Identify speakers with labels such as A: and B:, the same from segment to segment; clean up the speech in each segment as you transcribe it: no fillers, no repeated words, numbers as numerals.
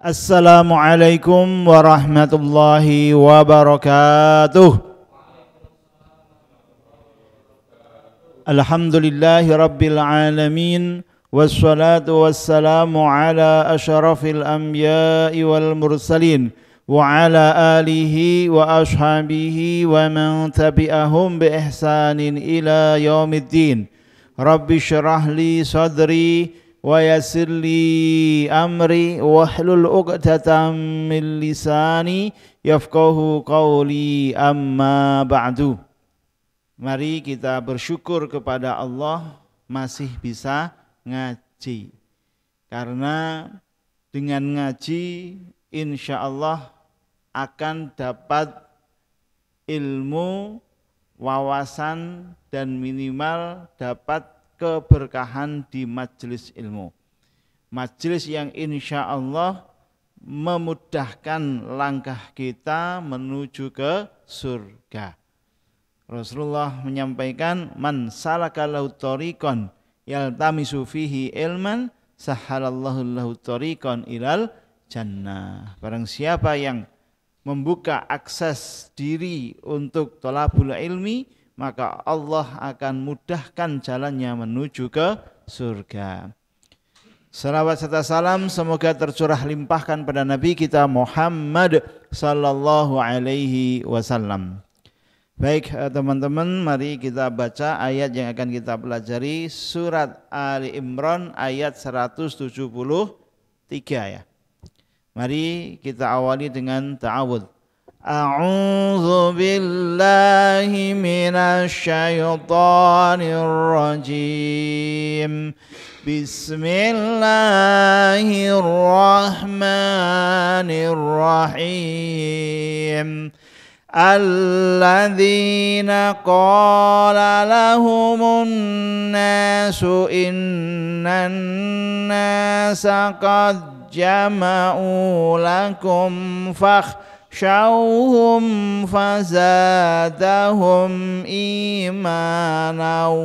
A: Assalamualaikum warahmatullahi wabarakatuh. Alhamdulillahi rabbil alamin. Wassalatu wassalamu ala asyrafil anbiya'i wal mursalin wa ala alihi wa ashabihi wa man tabi'ahum bi ihsanin ila yaumiddin. Rabbi syrah li sadri wa yassir li amri wahlul 'uqdatam min lisani yafqahu qawli, amma ba'du. Mari kita bersyukur kepada Allah masih bisa ngaji. Karena dengan ngaji insya Allah akan dapat ilmu, wawasan, dan minimal dapat keberkahan di majelis ilmu. Majelis yang insya Allah memudahkan langkah kita menuju ke surga. Rasulullah menyampaikan, man salaka lahu thariqan yaltamisu fihi ilman sahhalallahu lahu thariqan ilal jannah. Barang siapa yang membuka akses diri untuk thalabul ilmi, maka Allah akan mudahkan jalannya menuju ke surga. Salawat serta salam semoga tercurah limpahkan pada Nabi kita Muhammad sallallahu alaihi wasallam. Baik teman-teman, mari kita baca ayat yang akan kita pelajari, surat Ali Imran ayat 173 ya. Mari kita awali dengan ta'awudz. A'udzu billahi minasy syaithanir rajim. Bismillahirrahmanirrahim. Alladzina qala lahumun nasu innan nasa qad jama'u lakum fakhshawhum fazadahum imanan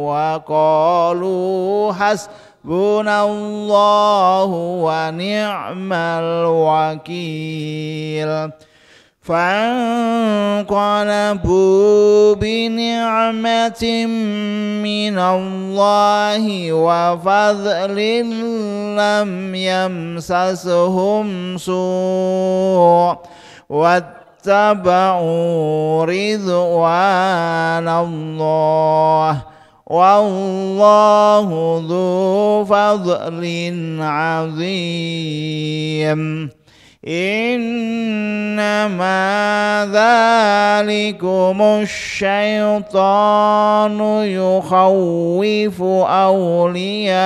A: wa qalu hasbunallahu wa ni'mal wakil. فانقلبوا بنعمة من الله وفضل لم يمسسهم سوء واتبعوا رضوان الله والله ذو فضل عظيم. إنما ذلكم الشيطان يخوف أولياءه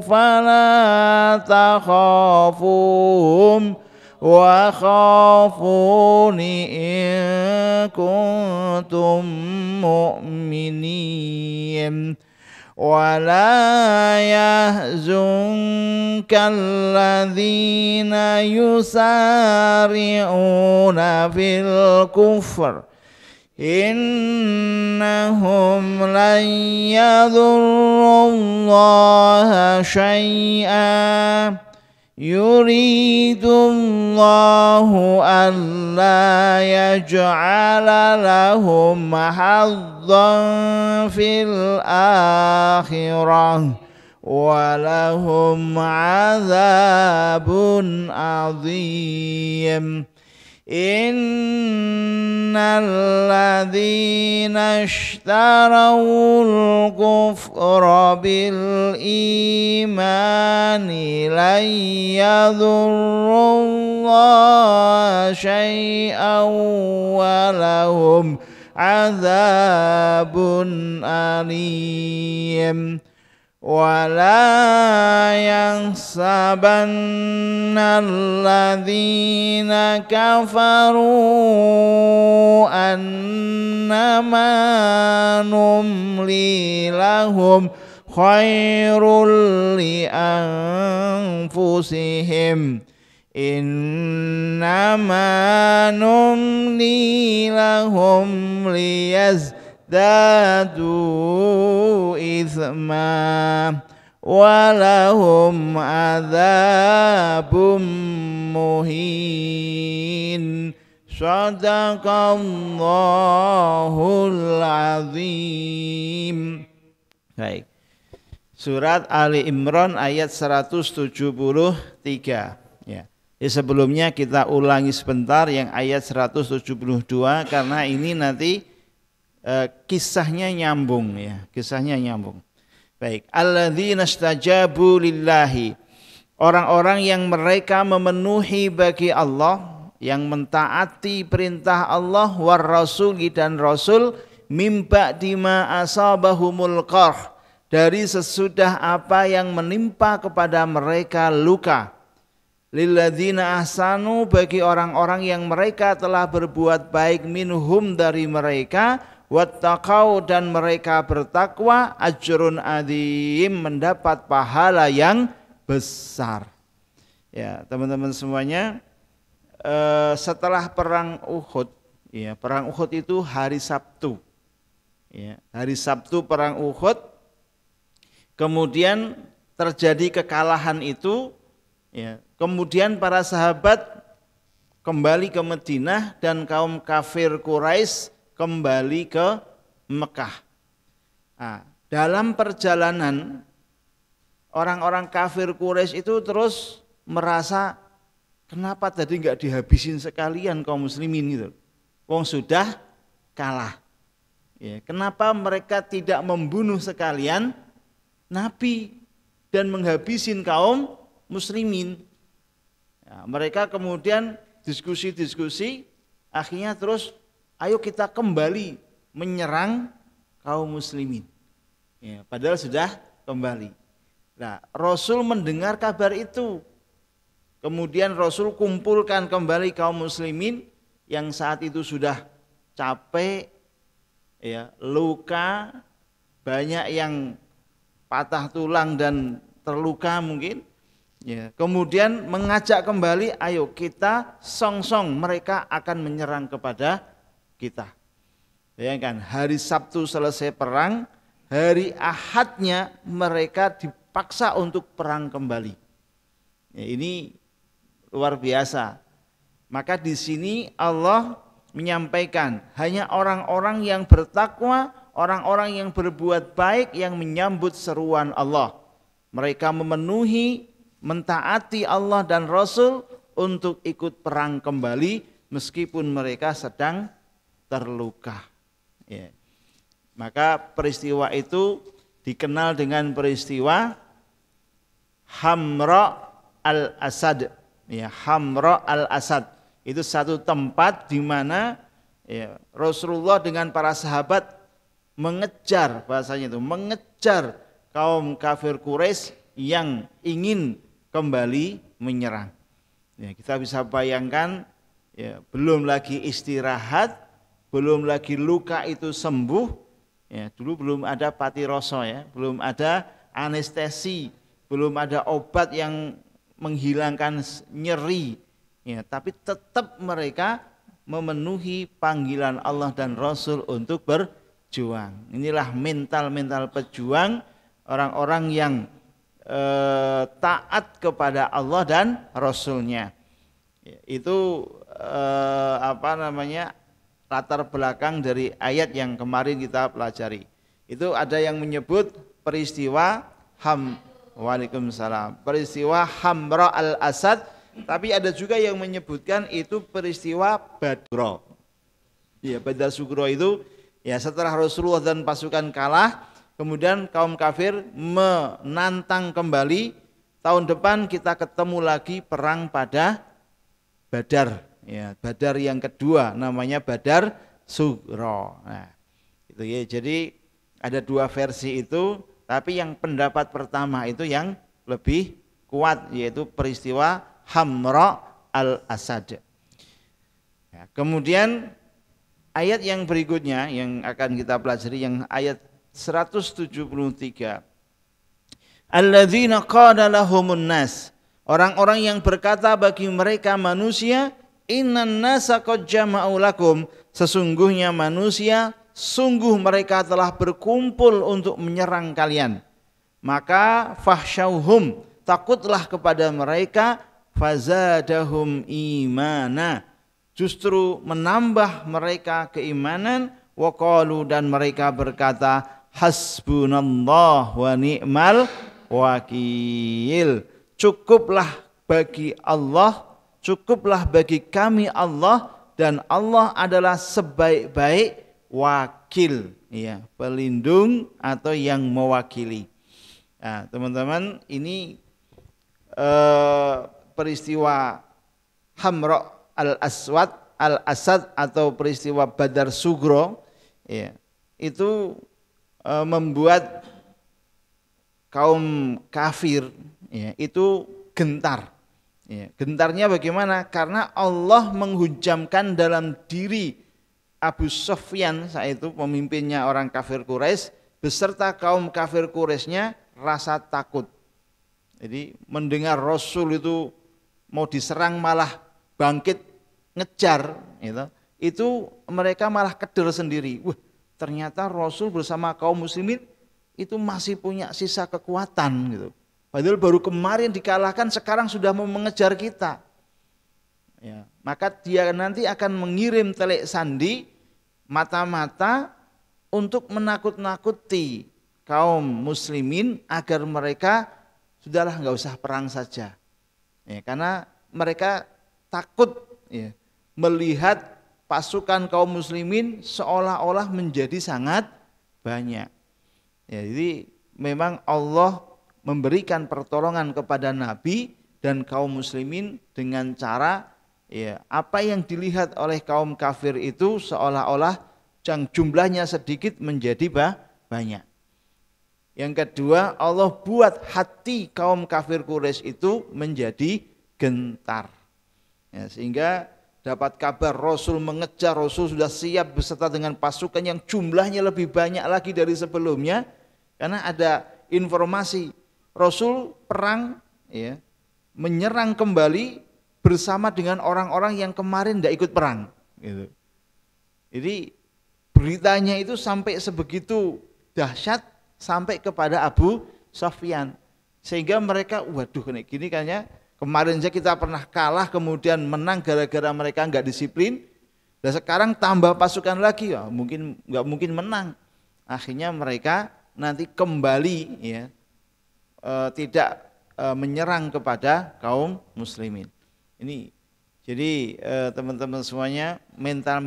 A: فلا تخافوهم وخافون إن كنتم مؤمنين. ولا يحزنك الذين يسارعون في الكفر إنهم لن يضروا الله شيئا يريد الله ألا يجعل لهم حظا في الآخرة ولهم عذاب عظيم. إن الذين اشتروا الكفر بالإيمان لن يضروا الله شيئا ولهم عذاب أليم. ولا يحسبن الذين كفروا أنما نملي لهم خير لأنفسهم إنما نملي لهم ليزدادوا إثما walahum adzabum muhin. Shadaqallahul azim. Baik. Surat Ali Imran ayat 173. Ya. Sebelumnya kita ulangi sebentar yang ayat 172 karena ini nanti kisahnya nyambung ya, kisahnya nyambung. Baik, alladzina istajabu lillahi, orang-orang yang mereka memenuhi bagi Allah, yang mentaati perintah Allah war rasuli dan rasul, mim ba'di ma asabahumul qarh, dari sesudah apa yang menimpa kepada mereka luka. Lilladzina ahsanu, bagi orang-orang yang mereka telah berbuat baik, minhum dari mereka, wattaqau dan mereka bertakwa, ajrun adzim, mendapat pahala yang besar. Ya, teman-teman semuanya, setelah perang Uhud, ya, perang Uhud itu hari Sabtu. Ya, hari Sabtu perang Uhud, kemudian terjadi kekalahan itu, ya, kemudian para sahabat kembali ke Madinah dan kaum kafir Quraisy kembali ke Mekah. Nah, dalam perjalanan orang-orang kafir Quraisy itu terus merasa, kenapa tadi nggak dihabisin sekalian kaum muslimin gitu? Wong sudah kalah. Ya, kenapa mereka tidak membunuh sekalian Nabi dan menghabisin kaum muslimin? Ya, mereka kemudian diskusi-diskusi, akhirnya terus ayo kita kembali menyerang kaum muslimin. Ya, padahal sudah kembali. Nah, Rasul mendengar kabar itu. Kemudian Rasul kumpulkan kembali kaum muslimin yang saat itu sudah capek, ya, luka, banyak yang patah tulang dan terluka mungkin. Ya, kemudian mengajak kembali, ayo kita song-song, mereka akan menyerang kepada kita. Bayangkan, hari Sabtu selesai perang, hari Ahadnya mereka dipaksa untuk perang kembali. Ya, ini luar biasa. Maka di sini Allah menyampaikan, hanya orang-orang yang bertakwa, orang-orang yang berbuat baik yang menyambut seruan Allah. Mereka memenuhi, mentaati Allah dan Rasul untuk ikut perang kembali meskipun mereka sedang terluka. Ya. Maka peristiwa itu dikenal dengan peristiwa Hamra al-Asad. Ya, Hamra al-Asad itu satu tempat di mana, ya, Rasulullah dengan para sahabat mengejar, bahasanya itu mengejar kaum kafir Quraisy yang ingin kembali menyerang. Ya, kita bisa bayangkan, ya, belum lagi istirahat, belum lagi luka itu sembuh. Ya, dulu belum ada patiroso, ya, belum ada anestesi, belum ada obat yang menghilangkan nyeri. Ya, tapi tetap mereka memenuhi panggilan Allah dan Rasul untuk berjuang. Inilah mental pejuang, orang-orang yang taat kepada Allah dan Rasulnya. Itu latar belakang dari ayat yang kemarin kita pelajari. Itu ada yang menyebut peristiwa peristiwa Hamra al-Asad, tapi ada juga yang menyebutkan itu peristiwa Badro. Ya, Badar Sugro itu, ya, setelah Rasulullah dan pasukan kalah, kemudian kaum kafir menantang kembali, tahun depan kita ketemu lagi perang pada Badar. Ya, Badar yang kedua namanya Badar Sugro. Nah, itu ya. Jadi ada dua versi itu, tapi yang pendapat pertama itu yang lebih kuat, yaitu peristiwa Hamra al-Asad. Ya, kemudian ayat yang berikutnya yang akan kita pelajari, yang ayat 173. Alladzina qala lahumun nas, orang-orang yang berkata bagi mereka manusia, innan nasa qad jama'u lakum, sesungguhnya manusia sungguh mereka telah berkumpul untuk menyerang kalian. Maka fahsyauhum, takutlah kepada mereka, fazadahum imana, justru menambah mereka keimanan, waqalu, dan mereka berkata, hasbunallah wa ni'mal wakil, cukuplah bagi Allah, cukuplah bagi kami Allah, dan Allah adalah sebaik-baik wakil, ya, pelindung atau yang mewakili. Nah, teman-teman, ini peristiwa Hamra al-Aswad al-Asad atau peristiwa Badar Sugro, ya, itu membuat kaum kafir, ya, itu gentar. Ya, gentarnya bagaimana? Karena Allah menghujamkan dalam diri Abu Sufyan, saat itu pemimpinnya orang kafir Quraisy, beserta kaum kafir Quraisynya rasa takut. Jadi mendengar Rasul itu mau diserang malah bangkit ngejar, itu mereka malah keder sendiri. Wah, ternyata Rasul bersama kaum muslimin itu masih punya sisa kekuatan gitu. Padahal baru kemarin dikalahkan, sekarang sudah mau mengejar kita. Ya, maka dia nanti akan mengirim telik sandi mata-mata untuk menakut-nakuti kaum muslimin agar mereka sudahlah nggak usah perang saja, ya, karena mereka takut, ya, melihat pasukan kaum muslimin seolah-olah menjadi sangat banyak. Ya, jadi memang Allah memberikan pertolongan kepada Nabi dan kaum muslimin dengan cara, ya, apa yang dilihat oleh kaum kafir itu seolah-olah yang jumlahnya sedikit menjadi banyak. Yang kedua, Allah buat hati kaum kafir Quraisy itu menjadi gentar, ya, sehingga dapat kabar Rasul mengejar, Rasul sudah siap beserta dengan pasukan yang jumlahnya lebih banyak lagi dari sebelumnya, karena ada informasi Rasul perang, ya, menyerang kembali bersama dengan orang-orang yang kemarin tidak ikut perang, gitu. Jadi beritanya itu sampai sebegitu dahsyat, sampai kepada Abu Sufyan, sehingga mereka, waduh, gini kayaknya kemarin saja kita pernah kalah kemudian menang gara-gara mereka nggak disiplin, dan sekarang tambah pasukan lagi, ya, nggak mungkin menang. Akhirnya mereka nanti kembali, ya, tidak menyerang kepada kaum muslimin. Ini jadi teman-teman semuanya, mental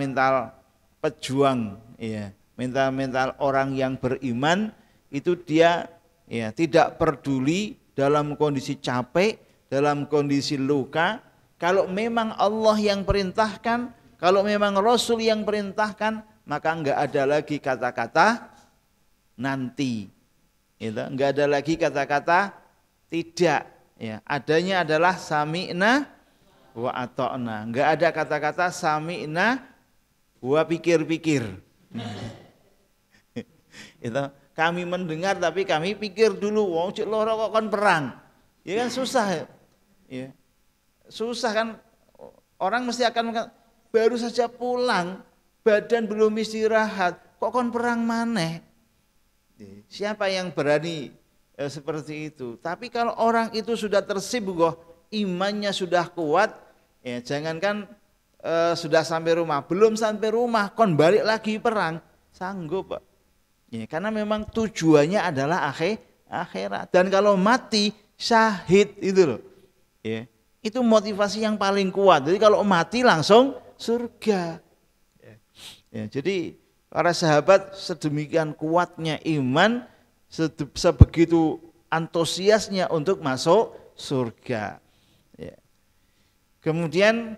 A: pejuang, ya, mental orang yang beriman itu dia, ya, tidak peduli dalam kondisi capek, dalam kondisi luka. Kalau memang Allah yang perintahkan, kalau memang Rasul yang perintahkan, maka enggak ada lagi kata-kata nanti, enggak ada lagi kata-kata tidak, ya, adanya adalah sami'na wa ata'na. Enggak ada kata-kata sami'na wa pikir-pikir. Itu kami mendengar tapi kami pikir dulu, wong cek loro kok kon perang. Ya kan susah. Ya. Susah kan, orang mesti akan baru saja pulang, badan belum istirahat, kok kon perang maneh. Siapa yang berani seperti itu? Tapi kalau orang itu sudah tersibuk, imannya sudah kuat, ya, jangankan sudah sampai rumah, belum sampai rumah kon balik lagi perang, sanggup, Pak. Ya, karena memang tujuannya adalah akhirat, dan kalau mati syahid itu loh, ya, itu motivasi yang paling kuat. Jadi kalau mati langsung surga. Ya, jadi para sahabat sedemikian kuatnya iman, sebegitu antusiasnya untuk masuk surga. Ya. Kemudian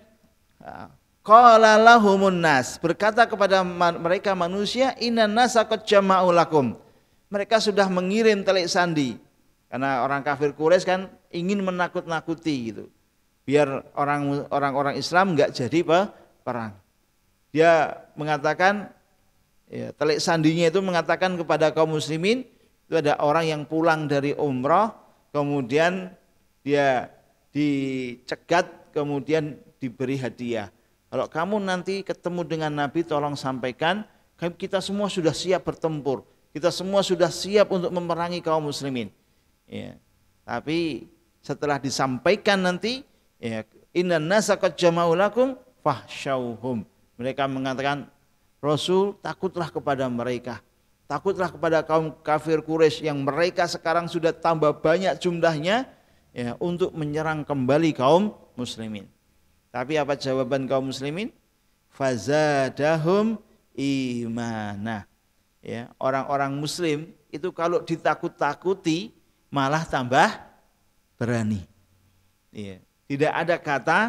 A: qala lahumun nas, berkata kepada mereka manusia, innan nasa qad jama'u lakum. Mereka sudah mengirim telik sandi, karena orang kafir Quraisy kan ingin menakut-nakuti gitu, biar orang-orang Islam enggak jadi perang. Dia mengatakan, ya, telik sandinya itu mengatakan kepada kaum muslimin, itu ada orang yang pulang dari umrah, kemudian dia dicegat, kemudian diberi hadiah. Kalau kamu nanti ketemu dengan Nabi, tolong sampaikan, kita semua sudah siap bertempur, kita semua sudah siap untuk memerangi kaum muslimin. Ya. Tapi setelah disampaikan nanti, ya, innan nasa qad jama'u lakum fahsyauhum. Mereka mengatakan, Rasul, takutlah kepada mereka. Takutlah kepada kaum kafir Quraisy yang mereka sekarang sudah tambah banyak jumlahnya, ya, untuk menyerang kembali kaum muslimin. Tapi apa jawaban kaum muslimin? Fazadahum imana. Ya, orang-orang muslim itu kalau ditakut-takuti malah tambah berani. Ya, tidak ada kata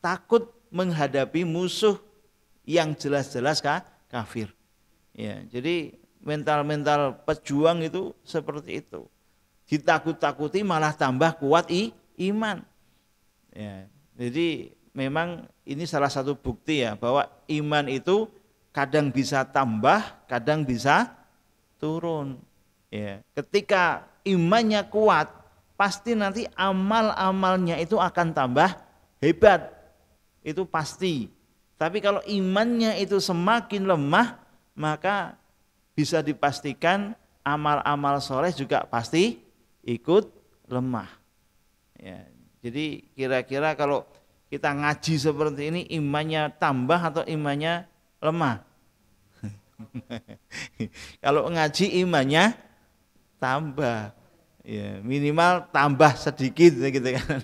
A: takut menghadapi musuh yang jelas-jelas kafir. Ya, jadi mental-mental pejuang itu seperti itu. Ditakut-takuti malah tambah kuat iman. Ya, jadi memang ini salah satu bukti ya bahwa iman itu kadang bisa tambah, kadang bisa turun. Ya, ketika imannya kuat, pasti nanti amal-amalnya itu akan tambah hebat. Itu pasti. Tapi kalau imannya itu semakin lemah, maka bisa dipastikan amal-amal soleh juga pasti ikut lemah. Ya, jadi kira-kira kalau kita ngaji seperti ini, imannya tambah atau imannya lemah? Kalau ngaji imannya tambah, ya, minimal tambah sedikit gitu kan.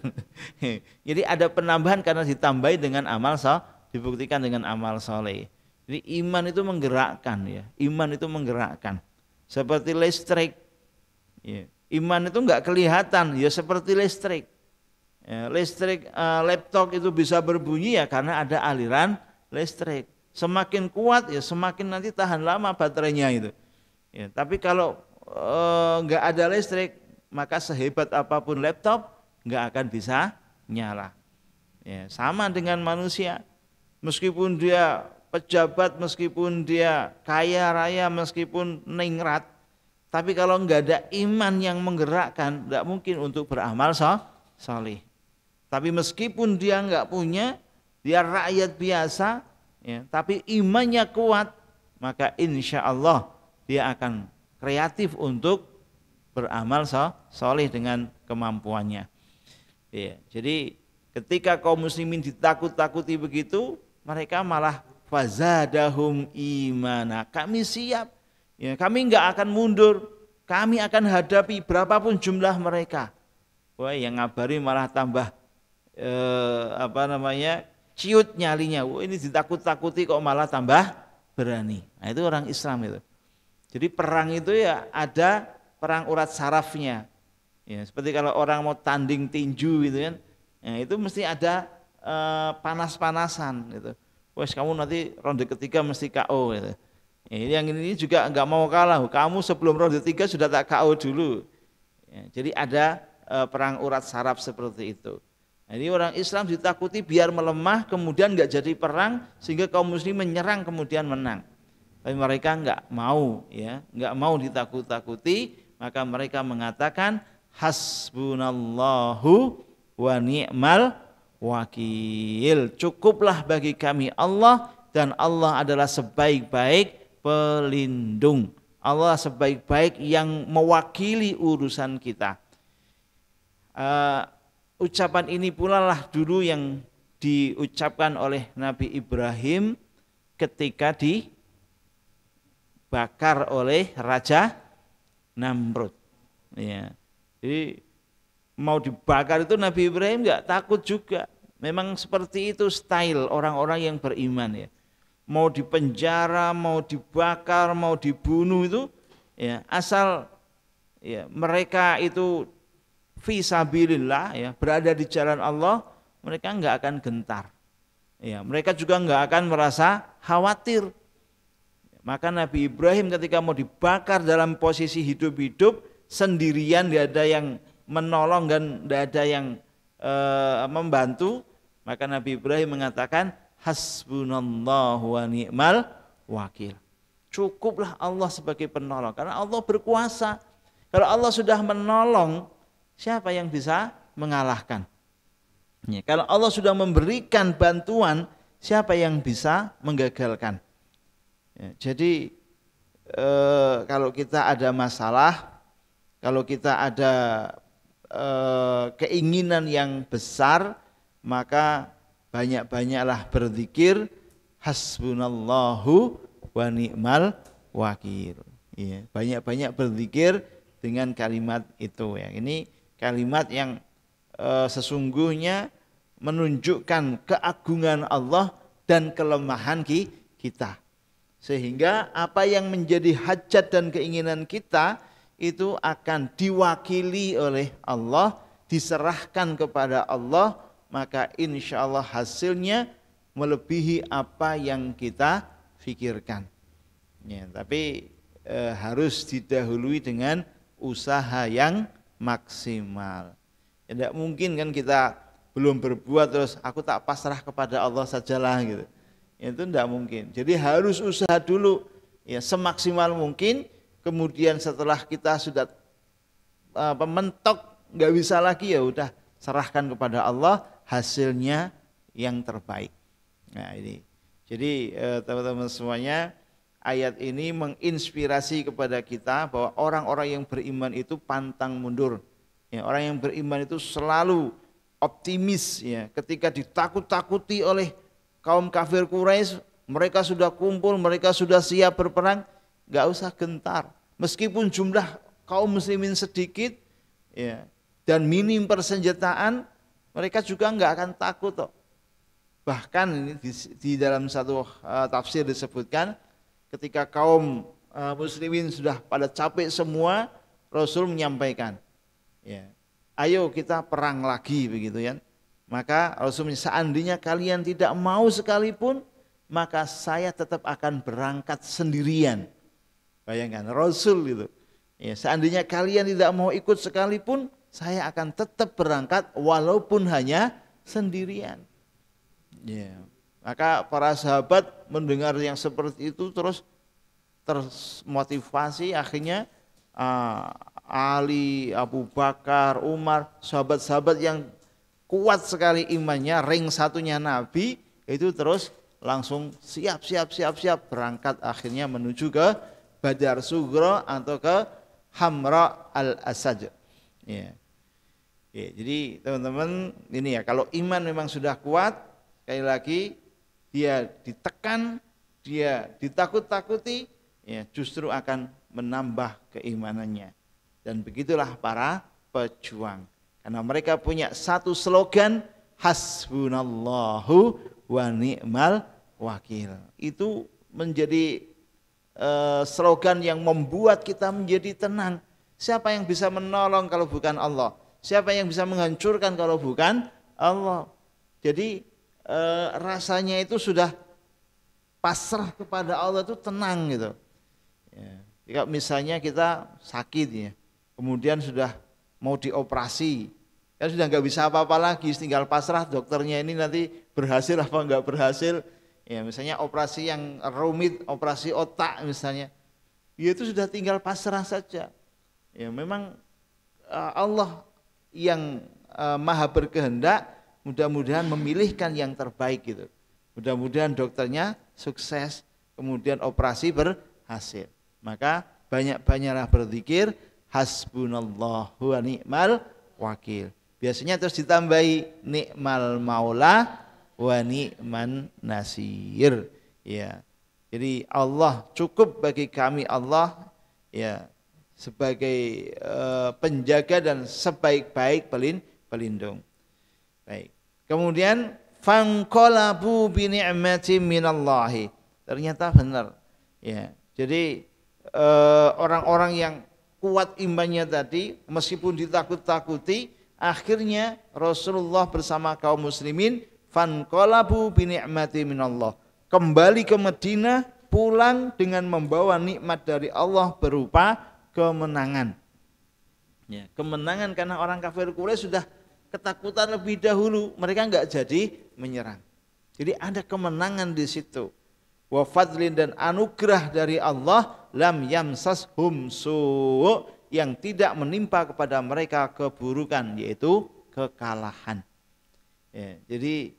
A: Jadi ada penambahan karena ditambahi dengan amal soleh, dibuktikan dengan amal soleh. Jadi iman itu menggerakkan, ya. Iman itu menggerakkan. Seperti listrik. Ya. Iman itu enggak kelihatan, ya seperti listrik. Ya, listrik laptop itu bisa berbunyi ya karena ada aliran listrik. Semakin kuat ya semakin nanti tahan lama baterainya itu. Ya, tapi kalau enggak ada listrik, maka sehebat apapun laptop enggak akan bisa nyala. Ya, sama dengan manusia. Meskipun dia pejabat, meskipun dia kaya raya, meskipun ningrat, tapi kalau enggak ada iman yang menggerakkan, enggak mungkin untuk beramal saleh. Tapi meskipun dia enggak punya, dia rakyat biasa, ya, tapi imannya kuat, maka insya Allah dia akan kreatif untuk beramal saleh dengan kemampuannya. Ya, jadi ketika kaum muslimin ditakut-takuti begitu, mereka malah fazadahum imana. Kami siap, ya, kami enggak akan mundur, kami akan hadapi berapapun jumlah mereka. Wah, yang ngabari malah tambah ciut nyalinya. Wah, ini ditakut-takuti kok malah tambah berani. Nah, itu orang Islam itu. Jadi perang itu ya ada perang urat sarafnya. Ya, seperti kalau orang mau tanding tinju gitu kan. Ya, itu mesti ada panas-panasan gitu. Wes kamu nanti ronde ketiga mesti KO gitu. Ya, yang ini juga enggak mau kalah. Kamu sebelum ronde 3 sudah tak KO dulu. Ya, jadi ada perang urat saraf seperti itu. Jadi orang Islam ditakuti biar melemah, kemudian enggak jadi perang sehingga kaum muslim menyerang kemudian menang. Tapi mereka enggak mau, ya, enggak mau ditakut-takuti, maka mereka mengatakan hasbunallahu wa ni'mal wakil. Cukuplah bagi kami Allah, dan Allah adalah sebaik-baik pelindung. Allah sebaik-baik yang mewakili urusan kita. Ucapan ini pula lah dulu yang diucapkan oleh Nabi Ibrahim ketika dibakar oleh Raja Namrud. Ya. Jadi mau dibakar itu Nabi Ibrahim enggak takut juga. Memang seperti itu style orang-orang yang beriman, ya. Mau dipenjara, mau dibakar, mau dibunuh itu, ya, asal ya mereka itu fisabilillah, ya, berada di jalan Allah, mereka enggak akan gentar. Ya, mereka juga enggak akan merasa khawatir. Maka Nabi Ibrahim ketika mau dibakar dalam posisi hidup-hidup sendirian, tidak ada yang menolong dan tidak ada yang membantu, maka Nabi Ibrahim mengatakan hasbunallahu wa ni'mal wakil. Cukuplah Allah sebagai penolong, karena Allah berkuasa. Kalau Allah sudah menolong, siapa yang bisa mengalahkan? Ya, kalau Allah sudah memberikan bantuan, siapa yang bisa menggagalkan? Ya, jadi kalau kita ada masalah, Kalau kita ada keinginan yang besar, maka banyak-banyaklah berzikir hasbunallahu wa ni'mal wakil. Ya, banyak-banyak berzikir dengan kalimat itu ya. Ini kalimat yang sesungguhnya menunjukkan keagungan Allah dan kelemahan kita. Sehingga apa yang menjadi hajat dan keinginan kita itu akan diwakili oleh Allah, diserahkan kepada Allah, maka insya Allah hasilnya melebihi apa yang kita pikirkan. Ya, tapi harus didahului dengan usaha yang maksimal. Tidak mungkin kan kita belum berbuat terus aku tak pasrah kepada Allah sajalah gitu. Itu tidak mungkin. Jadi harus usaha dulu ya semaksimal mungkin. Kemudian setelah kita sudah mentok nggak bisa lagi, ya udah serahkan kepada Allah, hasilnya yang terbaik. Nah ini, jadi teman-teman semuanya, ayat ini menginspirasi kepada kita bahwa orang-orang yang beriman itu pantang mundur. Ya, orang yang beriman itu selalu optimis. Ya, ketika ditakut-takuti oleh kaum kafir Quraisy, mereka sudah kumpul, mereka sudah siap berperang. Gak usah gentar, meskipun jumlah kaum muslimin sedikit ya, dan minim persenjataan, mereka juga gak akan takut toh. Bahkan ini di dalam satu tafsir disebutkan ketika kaum muslimin sudah pada capek semua, Rasul menyampaikan ya, ayo kita perang lagi begitu ya. Maka Rasul, seandainya kalian tidak mau sekalipun, maka saya tetap akan berangkat sendirian. Bayangkan Rasul itu. Ya, seandainya kalian tidak mau ikut sekalipun, saya akan tetap berangkat walaupun hanya sendirian. Ya. Maka para sahabat mendengar yang seperti itu terus termotivasi, akhirnya Ali, Abu Bakar, Umar, sahabat-sahabat yang kuat sekali imannya, ring satunya Nabi, itu terus langsung siap berangkat akhirnya menuju ke Badar Sughra atau ke Hamra al-Asad. Ya. Ya, jadi teman-teman ini ya, kalau iman memang sudah kuat, sekali lagi dia ditekan, dia ditakut-takuti, ya justru akan menambah keimanannya. Dan begitulah para pejuang. Karena mereka punya satu slogan, hasbunallahu wa ni'mal wakil. Itu menjadi slogan yang membuat kita menjadi tenang. Siapa yang bisa menolong kalau bukan Allah? Siapa yang bisa menghancurkan kalau bukan Allah? Jadi rasanya itu sudah pasrah kepada Allah, itu tenang gitu. Ya. Jika misalnya kita sakit ya, kemudian sudah mau dioperasi, ya sudah nggak bisa apa-apa lagi, tinggal pasrah dokternya ini nanti berhasil apa nggak berhasil. Ya, misalnya operasi yang rumit, operasi otak misalnya, ya itu sudah tinggal pasrah saja. Ya, memang Allah yang maha berkehendak, mudah-mudahan memilihkan yang terbaik gitu. Mudah-mudahan dokternya sukses, kemudian operasi berhasil. Maka banyak-banyaklah berzikir hasbunallahu wa ni'mal wakil. Biasanya terus ditambahi ni'mal maula wa ni'man nasir. Ya. Jadi Allah cukup bagi kami, Allah ya sebagai penjaga dan sebaik-baik pelindung. Baik. Kemudian fanqalabu bi ni'matin minallahi. Ternyata benar. Ya. Jadi orang-orang yang kuat imannya tadi, meskipun ditakut-takuti, akhirnya Rasulullah bersama kaum muslimin fanqalabu bi ni'matin minallah. Kembali ke Madinah, pulang dengan membawa nikmat dari Allah berupa kemenangan. Ya, kemenangan karena orang kafir Quraisy sudah ketakutan lebih dahulu, mereka enggak jadi menyerang. Jadi ada kemenangan di situ. Wa fadlin, dan anugerah dari Allah, lam yamsashum su', yang tidak menimpa kepada mereka keburukan, yaitu kekalahan. Ya, jadi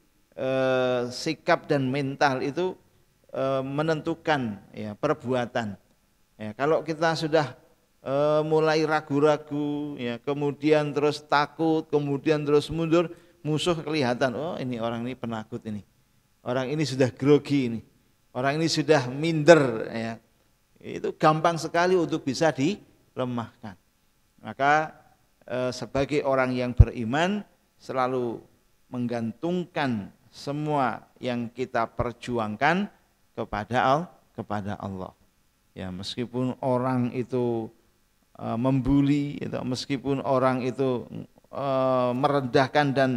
A: sikap dan mental itu menentukan ya perbuatan. Ya, kalau kita sudah mulai ragu-ragu, ya, kemudian terus takut, kemudian terus mundur, musuh kelihatan, oh ini orang ini penakut ini, orang ini sudah grogi ini, orang ini sudah minder, ya. Itu gampang sekali untuk bisa dilemahkan. Maka sebagai orang yang beriman selalu menggantungkan semua yang kita perjuangkan kepada Allah. Ya, meskipun orang itu membuli, itu, meskipun orang itu merendahkan dan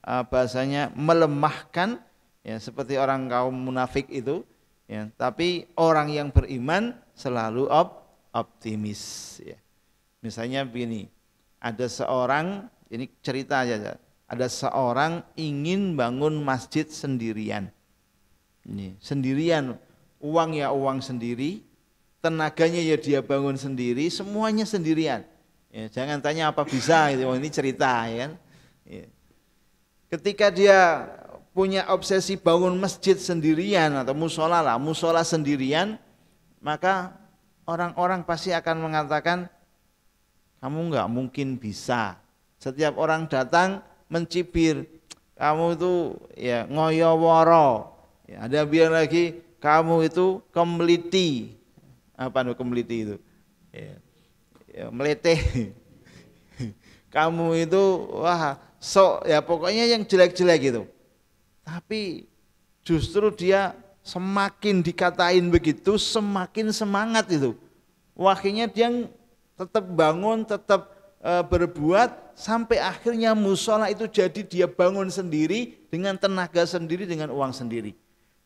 A: bahasanya melemahkan, ya, seperti orang kaum munafik itu, ya, tapi orang yang beriman selalu optimis. Ya. Misalnya begini, ada seorang, ini cerita aja, ada seorang ingin bangun masjid sendirian. Ini sendirian, uang ya uang sendiri, tenaganya ya dia bangun sendiri, semuanya sendirian. Ya, jangan tanya apa bisa, gitu. Ini cerita, ya kan. Ya. Ketika dia punya obsesi bangun masjid sendirian atau musola sendirian, maka orang-orang pasti akan mengatakan kamu nggak mungkin bisa. Setiap orang datang mencibir, kamu itu ya ngoyoworo. Ya, ada bilang lagi kamu itu kemliti. Apa kemliti itu? Ya, ya, meleteh. Kamu itu wah sok, ya pokoknya yang jelek-jelek gitu. Tapi justru dia semakin dikatain begitu, semakin semangat itu. Akhirnya dia tetap bangun, tetap berbuat, sampai akhirnya musola itu jadi dia bangun sendiri dengan tenaga sendiri, dengan uang sendiri.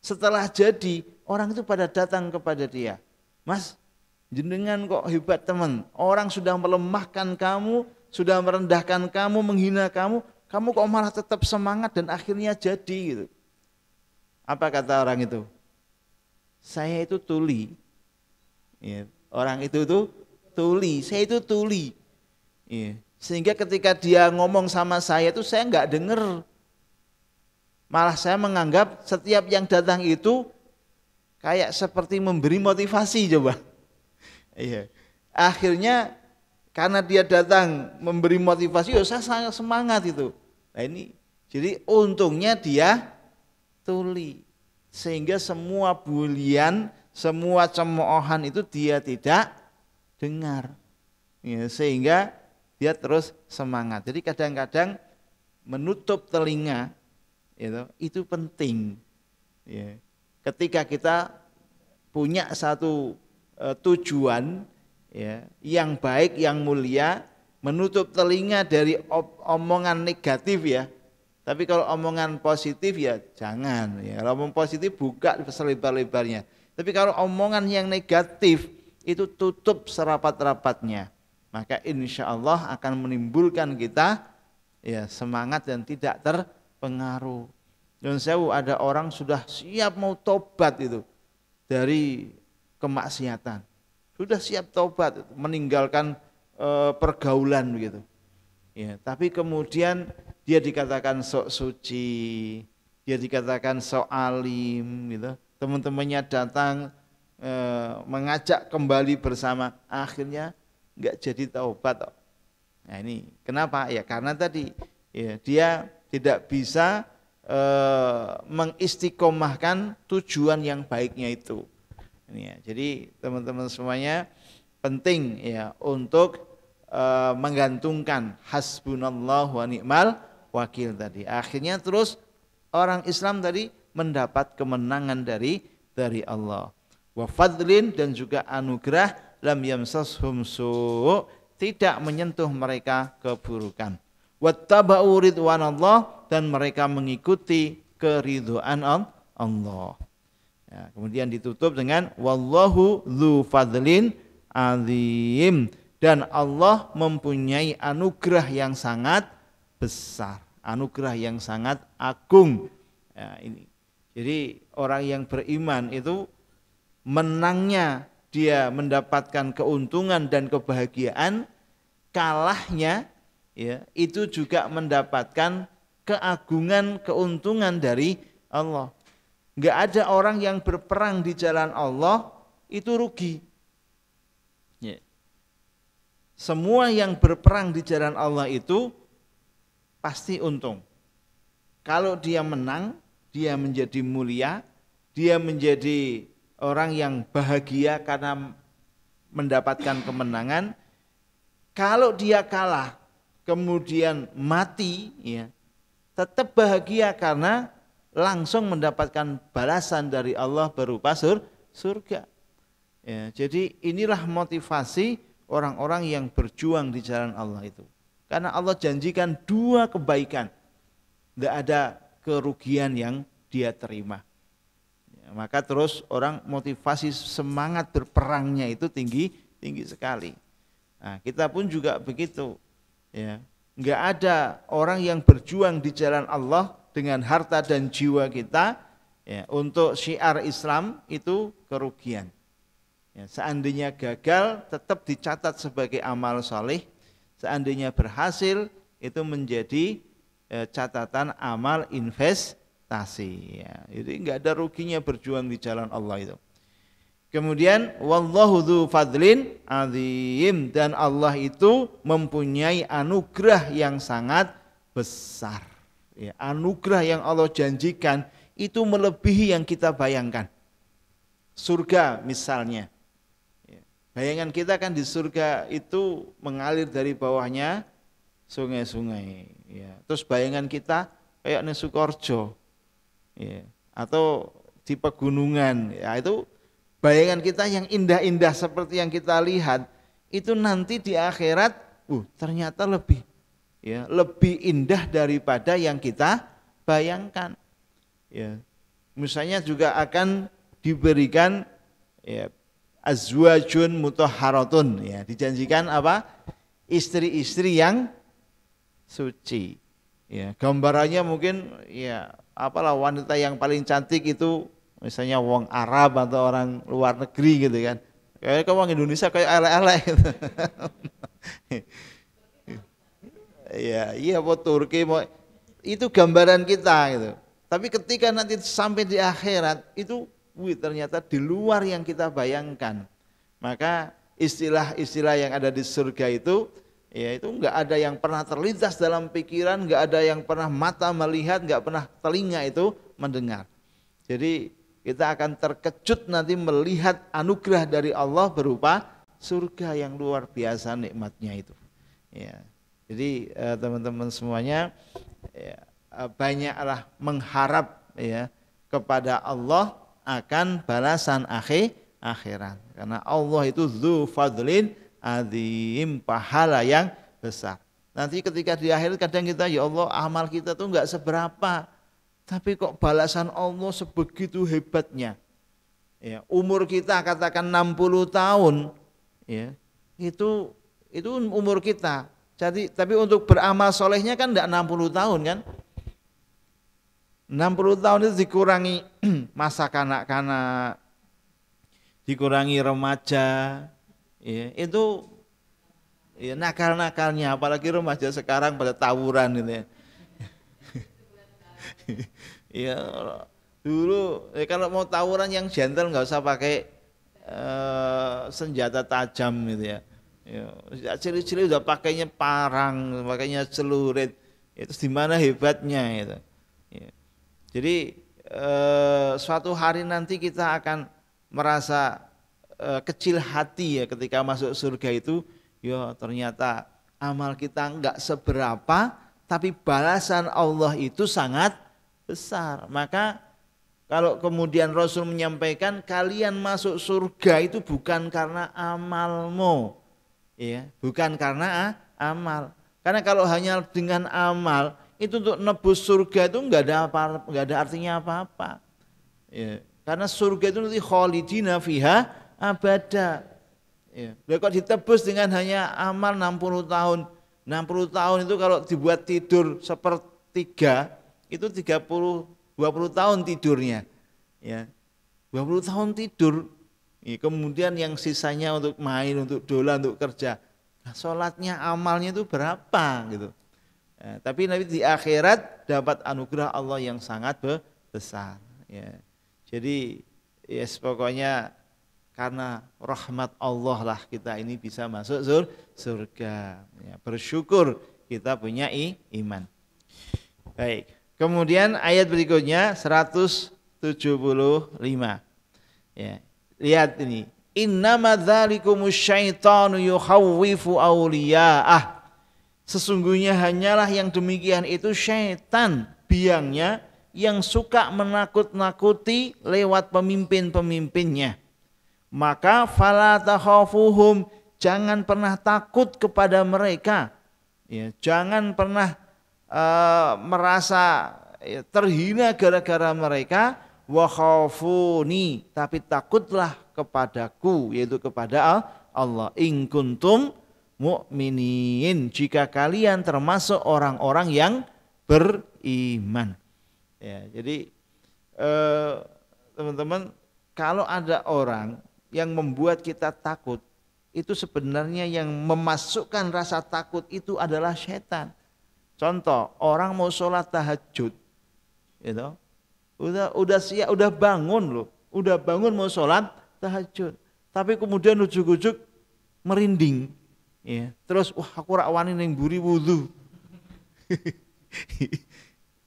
A: Setelah jadi, orang itu pada datang kepada dia, Mas, jenengan kok hebat teman, orang sudah melemahkan kamu, sudah merendahkan kamu, menghina kamu, kamu kok malah tetap semangat dan akhirnya jadi gitu. Apa kata orang itu? Saya itu tuli. Ya, orang itu tuh tuli, saya itu tuli. Ya, sehingga ketika dia ngomong sama saya itu saya nggak dengar. Malah saya menganggap setiap yang datang itu kayak seperti memberi motivasi coba. Iya. Akhirnya karena dia datang memberi motivasi, ya saya sangat semangat itu. Nah ini, jadi untungnya dia tuli, sehingga semua bulian, semua cemoohan itu dia tidak dengar, ya, sehingga dia terus semangat. Jadi kadang-kadang menutup telinga itu penting. Ya. Ketika kita punya satu tujuan, ya, yang baik, yang mulia, menutup telinga dari omongan negatif, ya. Tapi kalau omongan positif ya jangan, ya. Kalau omong positif buka selebar-lebarnya. Tapi kalau omongan yang negatif itu tutup serapat-rapatnya. Maka insya Allah akan menimbulkan kita ya semangat dan tidak terpengaruh. Dan sewu ada orang sudah siap mau tobat itu dari kemaksiatan. Sudah siap tobat, meninggalkan pergaulan begitu. Ya, tapi kemudian dia dikatakan sok suci, dia dikatakan sok alim, gitu. Teman-temannya datang mengajak kembali bersama, akhirnya nggak jadi taubat. Nah ini kenapa? Ya karena tadi ya, dia tidak bisa mengistiqomahkan tujuan yang baiknya itu. Ini ya, jadi teman-teman semuanya penting ya untuk menggantungkan hasbunallah wa ni'mal wakil tadi. Akhirnya terus orang Islam tadi mendapat kemenangan dari Allah. Wa fadlin, dan juga anugerah, lam yamsashum su', tidak menyentuh mereka keburukan. Wattaba'u ridwanallah, dan mereka mengikuti keridhaan Allah. Ya, kemudian ditutup dengan wallahu dzu fadlin azim, dan Allah mempunyai anugerah yang sangat besar, anugerah yang sangat agung. Ya, ini. Jadi orang yang beriman itu menangnya dia mendapatkan keuntungan dan kebahagiaan, kalahnya ya itu juga mendapatkan keagungan, keuntungan dari Allah. Enggak ada orang yang berperang di jalan Allah itu rugi. Ya. semua yang berperang di jalan Allah itu pasti untung. Kalau dia menang, dia menjadi mulia, dia menjadi orang yang bahagia karena mendapatkan kemenangan. Kalau dia kalah, kemudian mati, ya, tetap bahagia karena langsung mendapatkan balasan dari Allah berupa surga. Ya, jadi inilah motivasi orang-orang yang berjuang di jalan Allah itu. Karena Allah janjikan dua kebaikan, tidak ada kerugian yang dia terima. Ya, maka terus orang motivasi semangat berperangnya itu tinggi sekali. Nah, kita pun juga begitu. Ya, nggak ada orang yang berjuang di jalan Allah dengan harta dan jiwa kita, ya, untuk syiar Islam itu kerugian. Ya, seandainya gagal tetap dicatat sebagai amal soleh, seandainya berhasil itu menjadi catatan amal investasi. Ya, jadi nggak ada ruginya berjuang di jalan Allah itu. Kemudian wallahu dzu fadlin azim, dan Allah itu mempunyai anugerah yang sangat besar. Ya, anugerah yang Allah janjikan itu melebihi yang kita bayangkan. Surga misalnya, ya, bayangan kita kan di surga itu mengalir dari bawahnya sungai-sungai. Ya, terus bayangan kita kayak di Sukoharjo, ya, atau di pegunungan. Ya, itu bayangan kita yang indah-indah seperti yang kita lihat itu nanti di akhirat, ternyata lebih indah daripada yang kita bayangkan. Ya, misalnya juga akan diberikan, ya, azwajun mutahharatun, ya, dijanjikan apa? Istri-istri yang suci. Ya, gambarannya mungkin, ya, apalah wanita yang paling cantik itu misalnya wong Arab atau orang luar negeri gitu kan. Kayak orang Indonesia kayak elek-elek gitu. Ya, iya buat Turki itu gambaran kita gitu. Tapi ketika nanti sampai di akhirat itu, ternyata di luar yang kita bayangkan. Maka istilah-istilah yang ada di surga itu, ya, itu enggak ada yang pernah terlintas dalam pikiran, enggak ada yang pernah mata melihat, enggak pernah telinga itu mendengar. Jadi kita akan terkejut nanti melihat anugerah dari Allah berupa surga yang luar biasa nikmatnya itu. Ya. Jadi teman-teman semuanya, ya, banyaklah mengharap, ya, kepada Allah akan balasan akhirat. Karena Allah itu dzu fadlin azim, pahala yang besar. Nanti ketika di akhirat kadang kita, ya Allah, amal kita tuh enggak seberapa, tapi kok balasan Allah sebegitu hebatnya. Ya, umur kita katakan 60 tahun, ya, itu umur kita. Jadi, tapi untuk beramal solehnya kan enggak 60 tahun kan. 60 tahun itu dikurangi masa kanak-kanak, dikurangi remaja, ya, itu, ya, nakal-nakalnya, apalagi remaja sekarang pada tawuran gitu ya. Ya, dulu kalau mau tawuran yang gentle nggak usah pakai senjata tajam gitu ya. Ya, cili-cili udah pakainya parang, pakainya celurit. Itu di mana hebatnya itu. Ya. Jadi suatu hari nanti kita akan merasa kecil hati, ya, ketika masuk surga itu, ya ternyata amal kita enggak seberapa, tapi balasan Allah itu sangat besar. Maka kalau kemudian Rasul menyampaikan kalian masuk surga itu bukan karena amalmu, ya, bukan karena amal. Karena kalau hanya dengan amal itu untuk nebus surga itu enggak ada artinya apa-apa. Ya, karena surga itu nanti khalidina fiha abada. Ya, kok ditebus dengan hanya amal 60 tahun. 60 tahun itu kalau dibuat tidur sepertiga itu 20 tahun tidurnya. Ya. 20 tahun tidur. Ya, kemudian yang sisanya untuk main, untuk dolan, untuk kerja. Nah, sholatnya, amalnya itu berapa gitu. Ya, tapi nanti di akhirat dapat anugerah Allah yang sangat besar. Ya. Jadi, yes, pokoknya karena rahmat Allah lah kita ini bisa masuk surga. Ya, bersyukur kita punya iman. Baik. Kemudian ayat berikutnya 175. Ya, lihat ini. Innama dzalikumus syaitanu yukhawwifu awliya'ah. Sesungguhnya hanyalah yang demikian itu syaitan biangnya yang suka menakut-nakuti lewat pemimpin-pemimpinnya. Maka fala takhafuhum, jangan pernah takut kepada mereka. Ya, jangan pernah merasa terhina gara-gara mereka. Wa khafuni, tapi takutlah kepadaku, yaitu kepada Allah. In kuntum mu'minin, jika kalian termasuk orang-orang yang beriman. Ya, jadi teman-teman, kalau ada orang yang membuat kita takut, itu sebenarnya yang memasukkan rasa takut itu adalah setan. Contoh, orang mau sholat tahajud, gitu, udah bangun loh, udah bangun mau sholat tahajud, tapi kemudian ujuk-ujuk merinding, ya. Terus aku rak wani ning mburi wudu.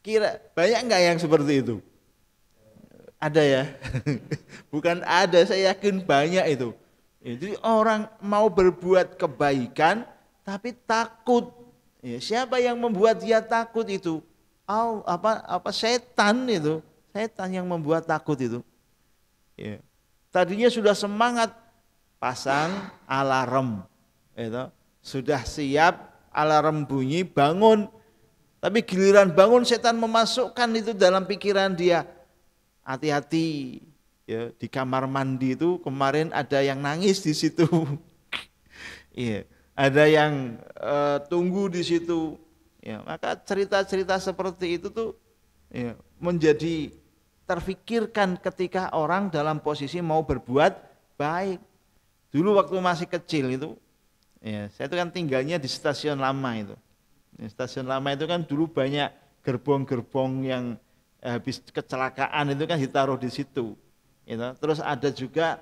A: Kira banyak nggak yang seperti itu? Ada ya? Bukan ada, saya yakin banyak itu. Jadi orang mau berbuat kebaikan tapi takut. Ya, siapa yang membuat dia takut itu? Setan itu. Setan yang membuat takut itu. Ya. Tadinya sudah semangat pasang alarm. Gitu. Sudah siap alarm bunyi, bangun. Tapi giliran bangun setan memasukkan itu dalam pikiran dia. Hati-hati, ya, di kamar mandi itu kemarin ada yang nangis di situ, ya, ada yang tunggu di situ, ya, maka cerita-cerita seperti itu tuh, ya, menjadi terfikirkan ketika orang dalam posisi mau berbuat baik. Dulu waktu masih kecil itu, ya, saya itu kan tinggalnya di stasiun lama itu. Stasiun lama itu kan dulu banyak gerbong-gerbong yang habis kecelakaan itu kan ditaruh di situ, gitu. Terus ada juga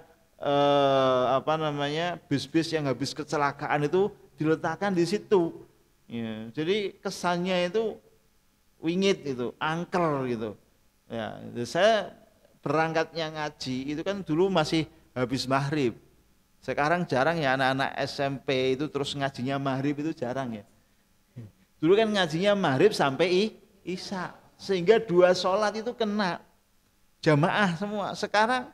A: bis-bis yang habis kecelakaan itu diletakkan di situ. Ya, jadi kesannya itu wingit itu, angker gitu. Ya, saya berangkatnya ngaji itu kan dulu masih habis maghrib. Sekarang jarang ya anak-anak SMP itu terus ngajinya maghrib, itu jarang ya. Dulu kan ngajinya maghrib sampai isya. Sehingga 2 sholat itu kena jamaah semua. Sekarang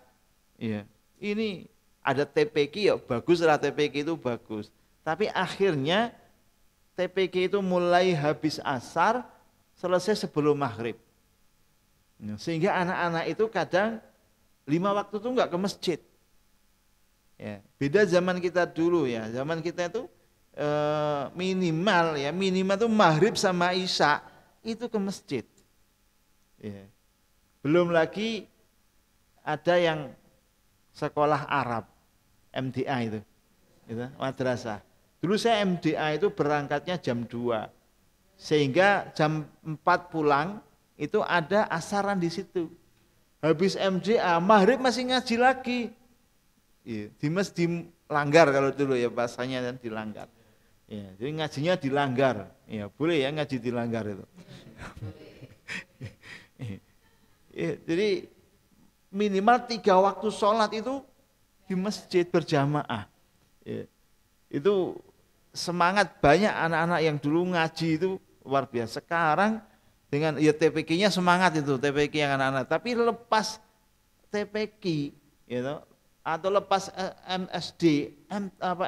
A: ya, ini ada TPQ, ya bagus lah, TPQ itu bagus. Tapi akhirnya TPQ itu mulai habis asar, selesai sebelum maghrib. Sehingga anak-anak itu kadang 5 waktu itu enggak ke masjid. Ya, beda zaman kita dulu ya. Zaman kita itu minimal itu maghrib sama isya itu ke masjid. Ya. Belum lagi ada yang sekolah Arab, MDA itu, madrasah. Dulu saya MDA itu berangkatnya jam 2, sehingga jam 4 pulang itu ada asaran di situ. Habis MDA, maghrib masih ngaji lagi. Ya, di masjid dilanggar kalau dulu ya bahasanya, dan dilanggar. Ya, jadi ngajinya dilanggar. Ya, boleh ya ngaji dilanggar itu. Ya, jadi minimal 3 waktu sholat itu di masjid berjamaah. Ya, itu semangat banyak anak-anak yang dulu ngaji itu luar biasa. Sekarang dengan ya TPQ-nya semangat itu, TPQ yang anak-anak. Tapi lepas TPQ, gitu, atau lepas MSD,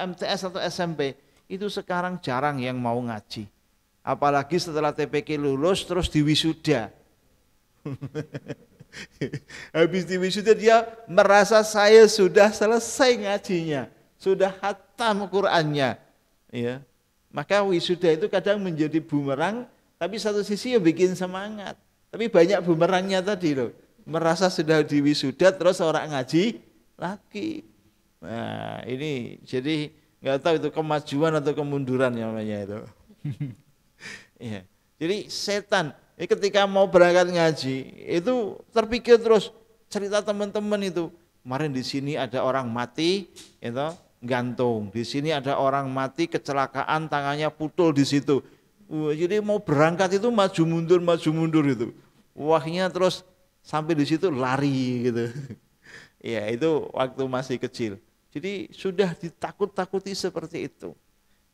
A: MTS atau SMP, itu sekarang jarang yang mau ngaji. Apalagi setelah TPQ lulus terus diwisuda. Habis diwisuda dia merasa saya sudah selesai ngajinya, sudah khatam Qur'annya, ya. Maka wisuda itu kadang menjadi bumerang, tapi satu sisi ya bikin semangat. Tapi banyak bumerangnya tadi loh, merasa sudah diwisuda terus orang ngaji lagi. Nah ini jadi nggak tahu itu kemajuan atau kemunduran namanya itu. Ya. Jadi setan ketika mau berangkat ngaji itu terpikir terus cerita teman-teman itu, kemarin di sini ada orang mati, itu gantung. Di sini ada orang mati kecelakaan, tangannya putul di situ. Jadi mau berangkat itu maju mundur itu. Wahnya terus sampai di situ lari gitu. Ya itu waktu masih kecil. Jadi sudah ditakut-takuti seperti itu.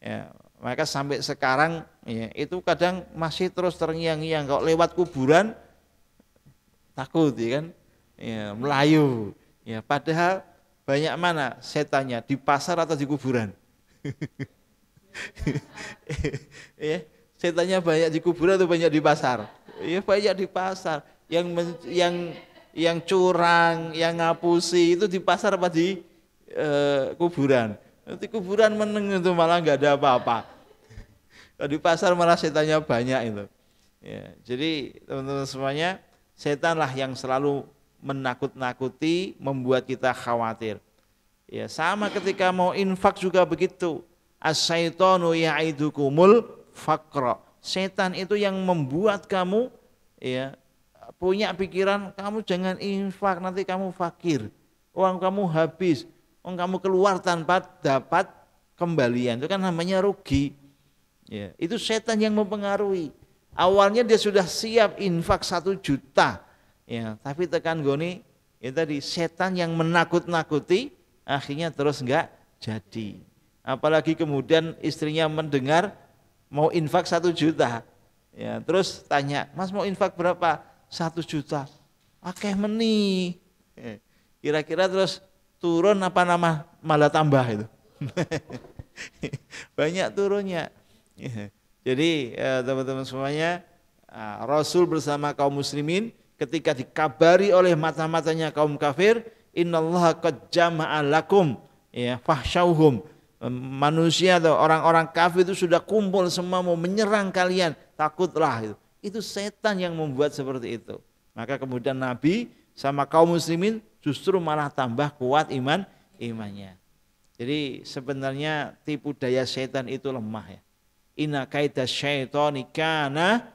A: Ya, maka sampai sekarang ya, itu kadang masih terus terngiang-ngiang kalau lewat kuburan takut ya kan, ya, melayu. Ya, padahal banyak mana setannya, di pasar atau di kuburan? Ya, setannya banyak di kuburan atau banyak di pasar? Ya banyak di pasar. Yang curang, yang ngapusi itu di pasar apa di kuburan? Di kuburan meneng itu malah nggak ada apa-apa. Di pasar malah setannya banyak itu. Ya, jadi teman-teman semuanya, setanlah yang selalu menakut-nakuti, membuat kita khawatir. Ya, sama ketika mau infak juga begitu. As-syaitanu ya'idukumul faqra. Setan itu yang membuat kamu ya punya pikiran kamu jangan infak, nanti kamu fakir. Uang kamu habis, uang kamu keluar tanpa dapat kembalian. Itu kan namanya rugi. Ya, itu setan yang mempengaruhi. Awalnya dia sudah siap infak 1 juta. Ya, tapi tekan goni ya tadi setan yang menakut-nakuti, akhirnya terus enggak jadi. Apalagi kemudian istrinya mendengar mau infak 1 juta. Ya, terus tanya, "Mas mau infak berapa?" 1 juta. Akeh meni. Kira-kira terus turun apa nama malah tambah itu. Banyak turunnya. Jadi teman-teman semuanya, Rasul bersama kaum muslimin ketika dikabari oleh mata-matanya kaum kafir, innallaha qad jama'a lakum ya fahsyauhum. Manusia atau orang-orang kafir itu sudah kumpul semua mau menyerang kalian, takutlah itu. Itu setan yang membuat seperti itu. Maka kemudian Nabi sama kaum muslimin justru malah tambah kuat imannya. Jadi sebenarnya tipu daya setan itu lemah ya. Inna kaida syaitani kana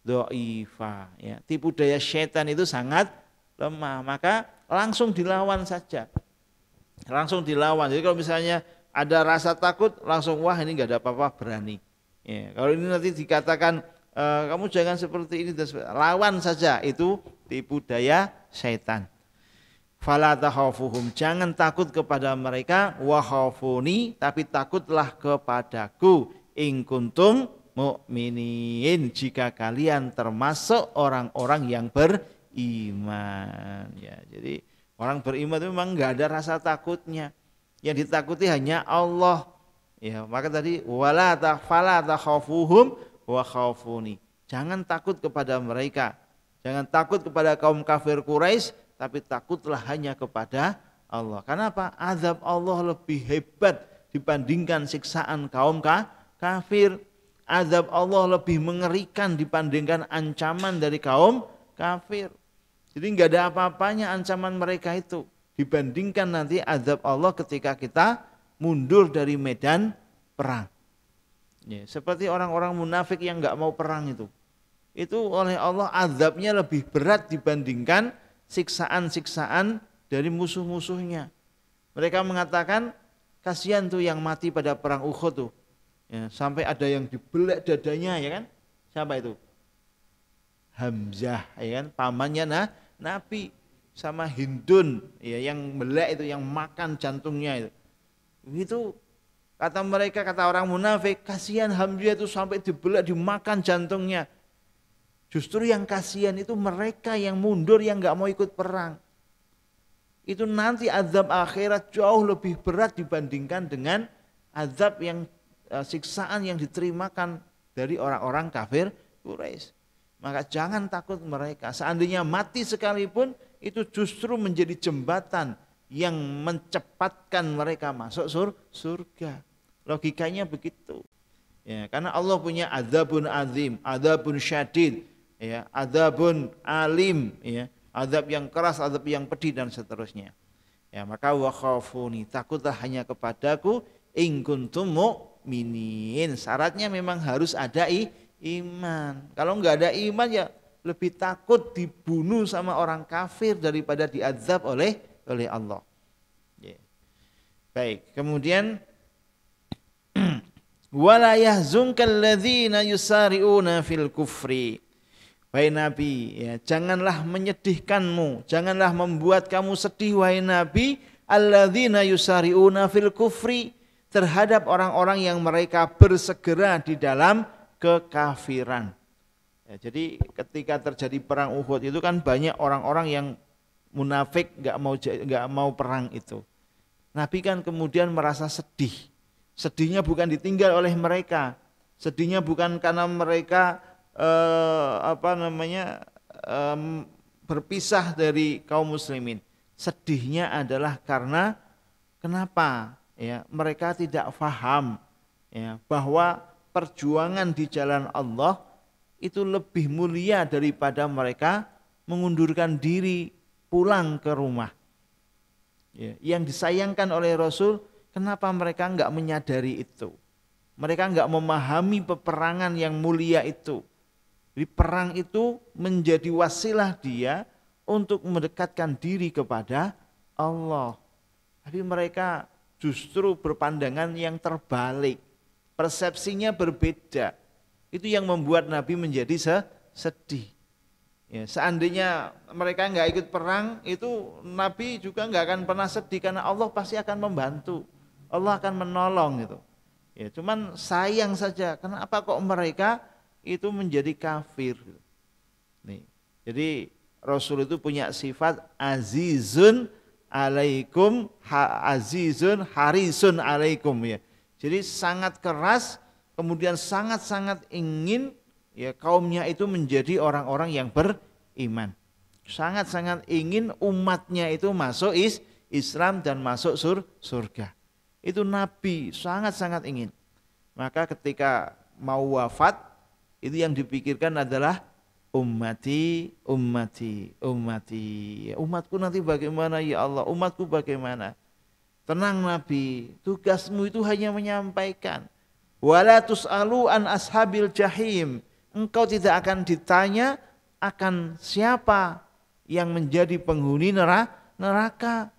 A: dha'ifa ya. Tipu daya setan itu sangat lemah, maka langsung dilawan saja. Langsung dilawan. Jadi kalau misalnya ada rasa takut, langsung wah ini enggak ada apa-apa, berani. Ya, kalau ini nanti dikatakan kamu jangan seperti ini, lawan saja, itu tipu daya setan. Fala takhafuhum, jangan takut kepada mereka, wa khafuni, tapi takutlah kepadaku, in kuntum mu'minin, jika kalian termasuk orang-orang yang beriman. Ya, jadi orang beriman itu memang enggak ada rasa takutnya. Yang ditakuti hanya Allah. Ya, maka tadi wala fala takhafuhum wa khafuni. Jangan takut kepada mereka. Jangan takut kepada kaum kafir Quraisy, tapi takutlah hanya kepada Allah. Karena apa? Azab Allah lebih hebat dibandingkan siksaan kaum kafir. Azab Allah lebih mengerikan dibandingkan ancaman dari kaum kafir. Jadi enggak ada apa-apanya ancaman mereka itu dibandingkan nanti azab Allah ketika kita mundur dari medan perang. Ya, seperti orang-orang munafik yang enggak mau perang itu oleh Allah azabnya lebih berat dibandingkan siksaan-siksaan dari musuh-musuhnya. Mereka mengatakan kasihan tuh yang mati pada perang Uhud tuh. Ya, sampai ada yang dibelek dadanya ya kan? Siapa itu? Hamzah ya kan? Pamannya Nabi, sama Hindun ya yang belek itu, yang makan jantungnya itu. Itu kata mereka, kata orang munafik, kasihan Hamzah itu sampai dibelek, dimakan jantungnya. Justru yang kasihan itu mereka yang mundur, yang enggak mau ikut perang. Itu nanti azab akhirat jauh lebih berat dibandingkan dengan azab yang siksaan yang diterimakan dari orang-orang kafir Quraisy. Maka jangan takut mereka. Seandainya mati sekalipun, itu justru menjadi jembatan yang mencepatkan mereka masuk surga. Logikanya begitu. Ya, karena Allah punya adzabun azim, adzabun syadid, ya, adzabun alim, ya, azab yang keras, azab yang pedih dan seterusnya. Ya, maka wa khafuni, takutlah hanya kepadaku, in kuntum mu'minin. Syaratnya memang harus ada iman. Kalau enggak ada iman ya lebih takut dibunuh sama orang kafir daripada diazab oleh oleh Allah. Ya. Baik, kemudian wala yahzunkal ladzina yusari'una fil kufri. Wahai Nabi, ya, janganlah menyedihkanmu, janganlah membuat kamu sedih wahai Nabi, alladzina yusari'una fil kufri, terhadap orang-orang yang mereka bersegera di dalam kekafiran. Ya, jadi ketika terjadi perang Uhud itu kan banyak orang-orang yang munafik, nggak mau perang itu. Nabi kan kemudian merasa sedih. Sedihnya bukan ditinggal oleh mereka, sedihnya bukan karena mereka berpisah dari kaum muslimin. Sedihnya adalah karena kenapa? Ya, mereka tidak paham ya, bahwa perjuangan di jalan Allah itu lebih mulia daripada mereka mengundurkan diri pulang ke rumah. Ya, yang disayangkan oleh Rasul, kenapa mereka enggak menyadari itu? Mereka enggak memahami peperangan yang mulia itu. Jadi perang itu menjadi wasilah dia untuk mendekatkan diri kepada Allah. Tapi mereka justru berpandangan yang terbalik. Persepsinya berbeda. Itu yang membuat Nabi menjadi sedih. Ya, seandainya mereka enggak ikut perang, itu Nabi juga enggak akan pernah sedih karena Allah pasti akan membantu. Allah akan menolong gitu. Ya, cuman sayang saja, kenapa kok mereka itu menjadi kafir? Nih, jadi Rasul itu punya sifat azizun alaikum, azizun harisun alaikum ya. Jadi sangat keras, kemudian sangat-sangat ingin ya kaumnya itu menjadi orang-orang yang beriman. Sangat-sangat ingin umatnya itu masuk Islam dan masuk surga. Itu Nabi sangat-sangat ingin. Maka ketika mau wafat, itu yang dipikirkan adalah ummati, ummati, ummati. Umatku nanti bagaimana ya Allah, umatku bagaimana? Tenang Nabi, tugasmu itu hanya menyampaikan. Wala tus'alu an ashabil jahim. Engkau tidak akan ditanya akan siapa yang menjadi penghuni neraka.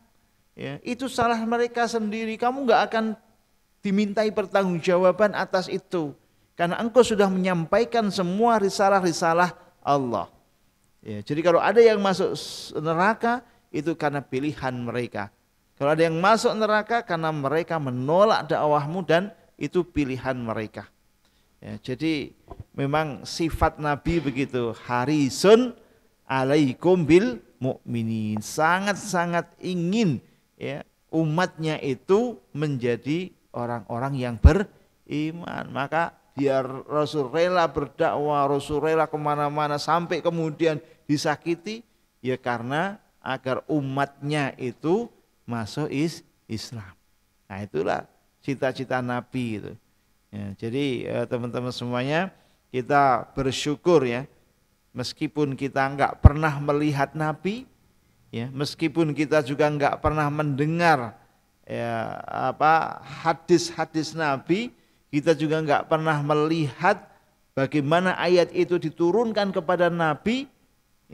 A: Ya, itu salah mereka sendiri. Kamu enggak akan dimintai pertanggungjawaban atas itu. Karena engkau sudah menyampaikan semua risalah-risalah Allah. Ya, jadi kalau ada yang masuk neraka, itu karena pilihan mereka. Kalau ada yang masuk neraka karena mereka menolak dakwahmu dan itu pilihan mereka. Ya, jadi memang sifat Nabi begitu, harisun alaikum bil mu'minin, sangat-sangat ingin ya umatnya itu menjadi orang-orang yang beriman. Maka biar Rasul rela berdakwah, Rasul rela kemana-mana sampai kemudian disakiti, ya karena agar umatnya itu masuk Islam. Nah itulah cita-cita Nabi itu. Ya, jadi teman-teman semuanya, kita bersyukur ya, meskipun kita enggak pernah melihat Nabi, ya, meskipun kita juga enggak pernah mendengar ya, hadis-hadis Nabi, kita juga enggak pernah melihat bagaimana ayat itu diturunkan kepada Nabi,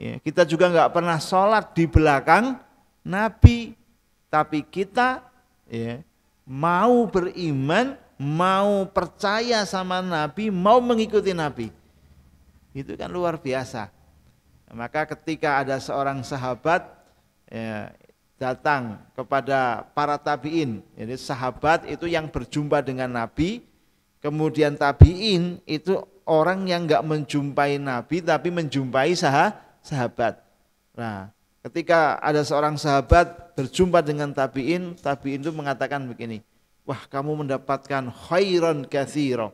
A: ya, kita juga enggak pernah sholat di belakang Nabi, tapi kita ya, mau beriman, mau percaya sama Nabi, mau mengikuti Nabi. Itu kan luar biasa. Maka ketika ada seorang sahabat ya, datang kepada para tabi'in, jadi sahabat itu yang berjumpa dengan Nabi, kemudian tabi'in itu orang yang enggak menjumpai Nabi tapi menjumpai sahabat. Nah, ketika ada seorang sahabat berjumpa dengan tabi'in, tabi'in itu mengatakan begini, wah kamu mendapatkan khairan katsira,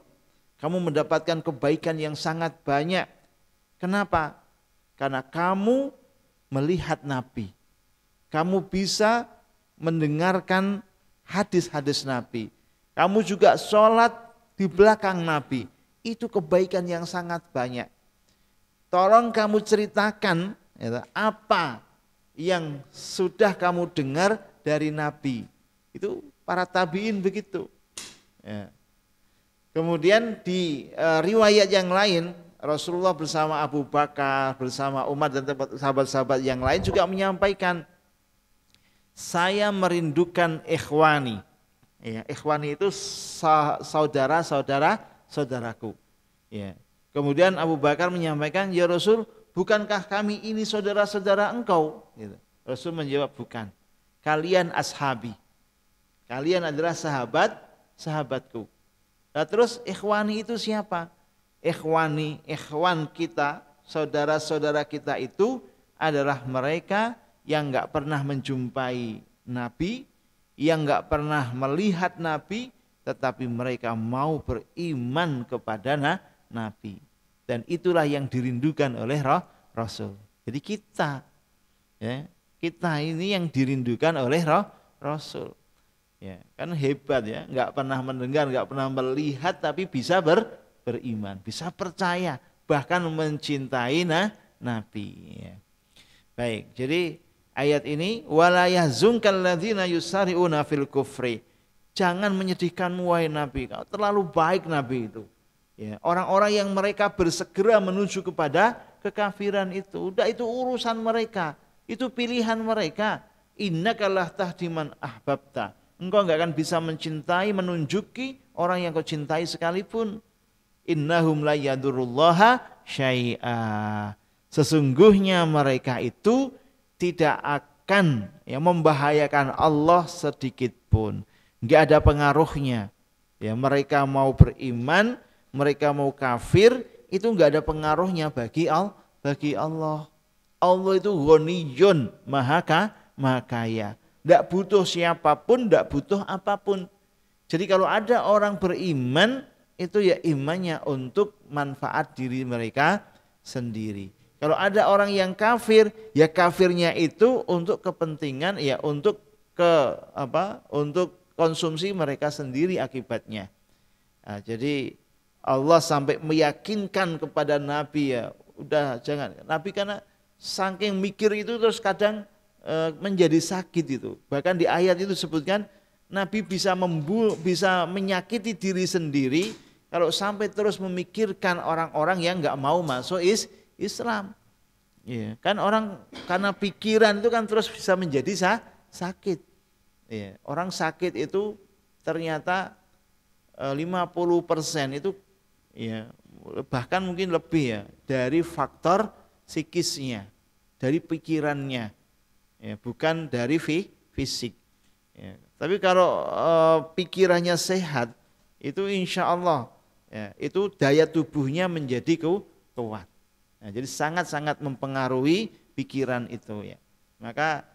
A: kamu mendapatkan kebaikan yang sangat banyak. Kenapa? Karena kamu melihat Nabi, kamu bisa mendengarkan hadis-hadis Nabi, kamu juga sholat di belakang Nabi. Itu kebaikan yang sangat banyak. Tolong kamu ceritakan ya, apa yang sudah kamu dengar dari Nabi. Itu para tabiin begitu. Ya. Kemudian di riwayat yang lain, Rasulullah bersama Abu Bakar, bersama Umar dan sahabat-sahabat yang lain juga menyampaikan, saya merindukan ikhwani. Ya, ikhwani itu saudaraku. Ya. Kemudian Abu Bakar menyampaikan, ya Rasul, bukankah kami ini saudara-saudara engkau? Gitu. Rasul menjawab, bukan. Kalian ashabi. Kalian adalah sahabatku. Nah, terus ikhwani itu siapa? Ikhwan kita, saudara-saudara kita itu adalah mereka yang enggak pernah menjumpai Nabi, yang enggak pernah melihat Nabi, tetapi mereka mau beriman kepada Nabi. Dan itulah yang dirindukan oleh Rasul. Jadi kita, ya, kita ini yang dirindukan oleh Rasul. Ya, kan hebat ya, enggak pernah mendengar, enggak pernah melihat, tapi bisa beriman, bisa percaya, bahkan mencintai Nabi. Ya. Baik, jadi ayat ini wala yahzunkal ladzina yusari'una fil kufri. Jangan menyedihkanmu wahai Nabi, kau terlalu baik Nabi itu. Ya, orang-orang yang mereka bersegera menuju kepada kekafiran itu, udah itu urusan mereka, itu pilihan mereka. Innaka la tahdi man ahbabta. Engkau enggak akan bisa mencintai, menunjuki orang yang kau cintai sekalipun. Innahum la yadurullaha syai'a. Sesungguhnya mereka itu tidak akan membahayakan Allah sedikit pun. Enggak ada pengaruhnya. Ya, mereka mau beriman, mereka mau kafir, itu enggak ada pengaruhnya bagi Allah. Allah itu ghaniyun, maha kaya. Enggak butuh siapapun, enggak butuh apapun. Jadi kalau ada orang beriman, itu ya imannya untuk manfaat diri mereka sendiri. Kalau ada orang yang kafir, ya kafirnya itu untuk kepentingan, ya untuk untuk konsumsi mereka sendiri akibatnya. Nah, jadi Allah sampai meyakinkan kepada Nabi, ya udah jangan. Nabi karena saking mikir itu terus kadang menjadi sakit itu. Bahkan di ayat itu sebutkan Nabi bisa menyakiti diri sendiri kalau sampai terus memikirkan orang-orang yang enggak mau masuk Islam. Ya, kan orang karena pikiran itu kan terus bisa menjadi sakit. Ya, orang sakit itu ternyata 50% itu ya bahkan mungkin lebih ya dari faktor psikisnya, dari pikirannya. Ya, bukan dari fisik. Ya, tapi kalau pikirannya sehat, itu insya Allah ya, itu daya tubuhnya menjadi kuat. Nah, jadi sangat-sangat mempengaruhi pikiran itu ya. Maka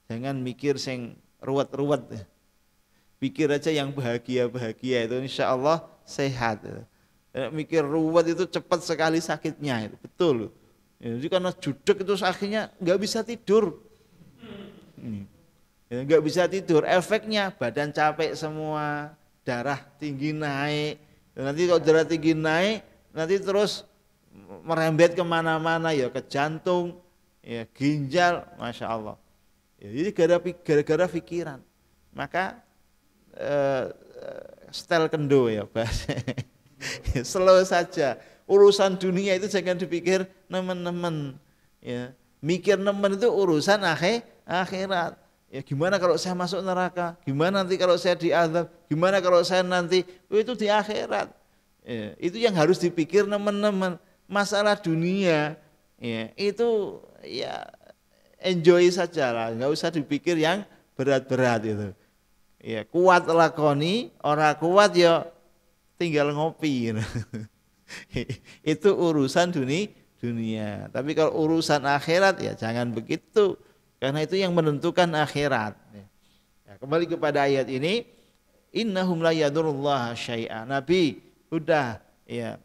A: jangan mikir sing ruwet-ruwet. Ya. Pikir aja yang bahagia-bahagia itu insya Allah sehat. Ya. Mikir ruwet itu cepat sekali sakitnya itu betul. Ya, jadi karena judek itu akhirnya nggak bisa tidur. Ya, nggak bisa tidur, efeknya badan capek semua, darah tinggi naik. Nanti kalau darah tinggi naik, nanti terus merembet kemana-mana ya ke jantung, ya ginjal, masya Allah. Ya, jadi gara-gara pikiran. Maka setel kendo ya bahasa. Slow saja. Urusan dunia itu jangan dipikir nemen-nemen. Ya, mikir nemen itu urusan akhirat. Ya gimana kalau saya masuk neraka? Gimana nanti kalau saya diazab? Gimana kalau saya nanti itu di akhirat? Ya, itu yang harus dipikir nemen-nemen. Masalah dunia ya itu ya enjoy saja lah, nggak usah dipikir yang berat-berat itu. Ya kuat lakoni, orang kuat ya tinggal ngopi. Gitu. Itu urusan dunia. Tapi kalau urusan akhirat ya jangan begitu, karena itu yang menentukan akhirat. Ya, kembali kepada ayat ini, innahum la yadurullaha syai'a. Nabi udah ya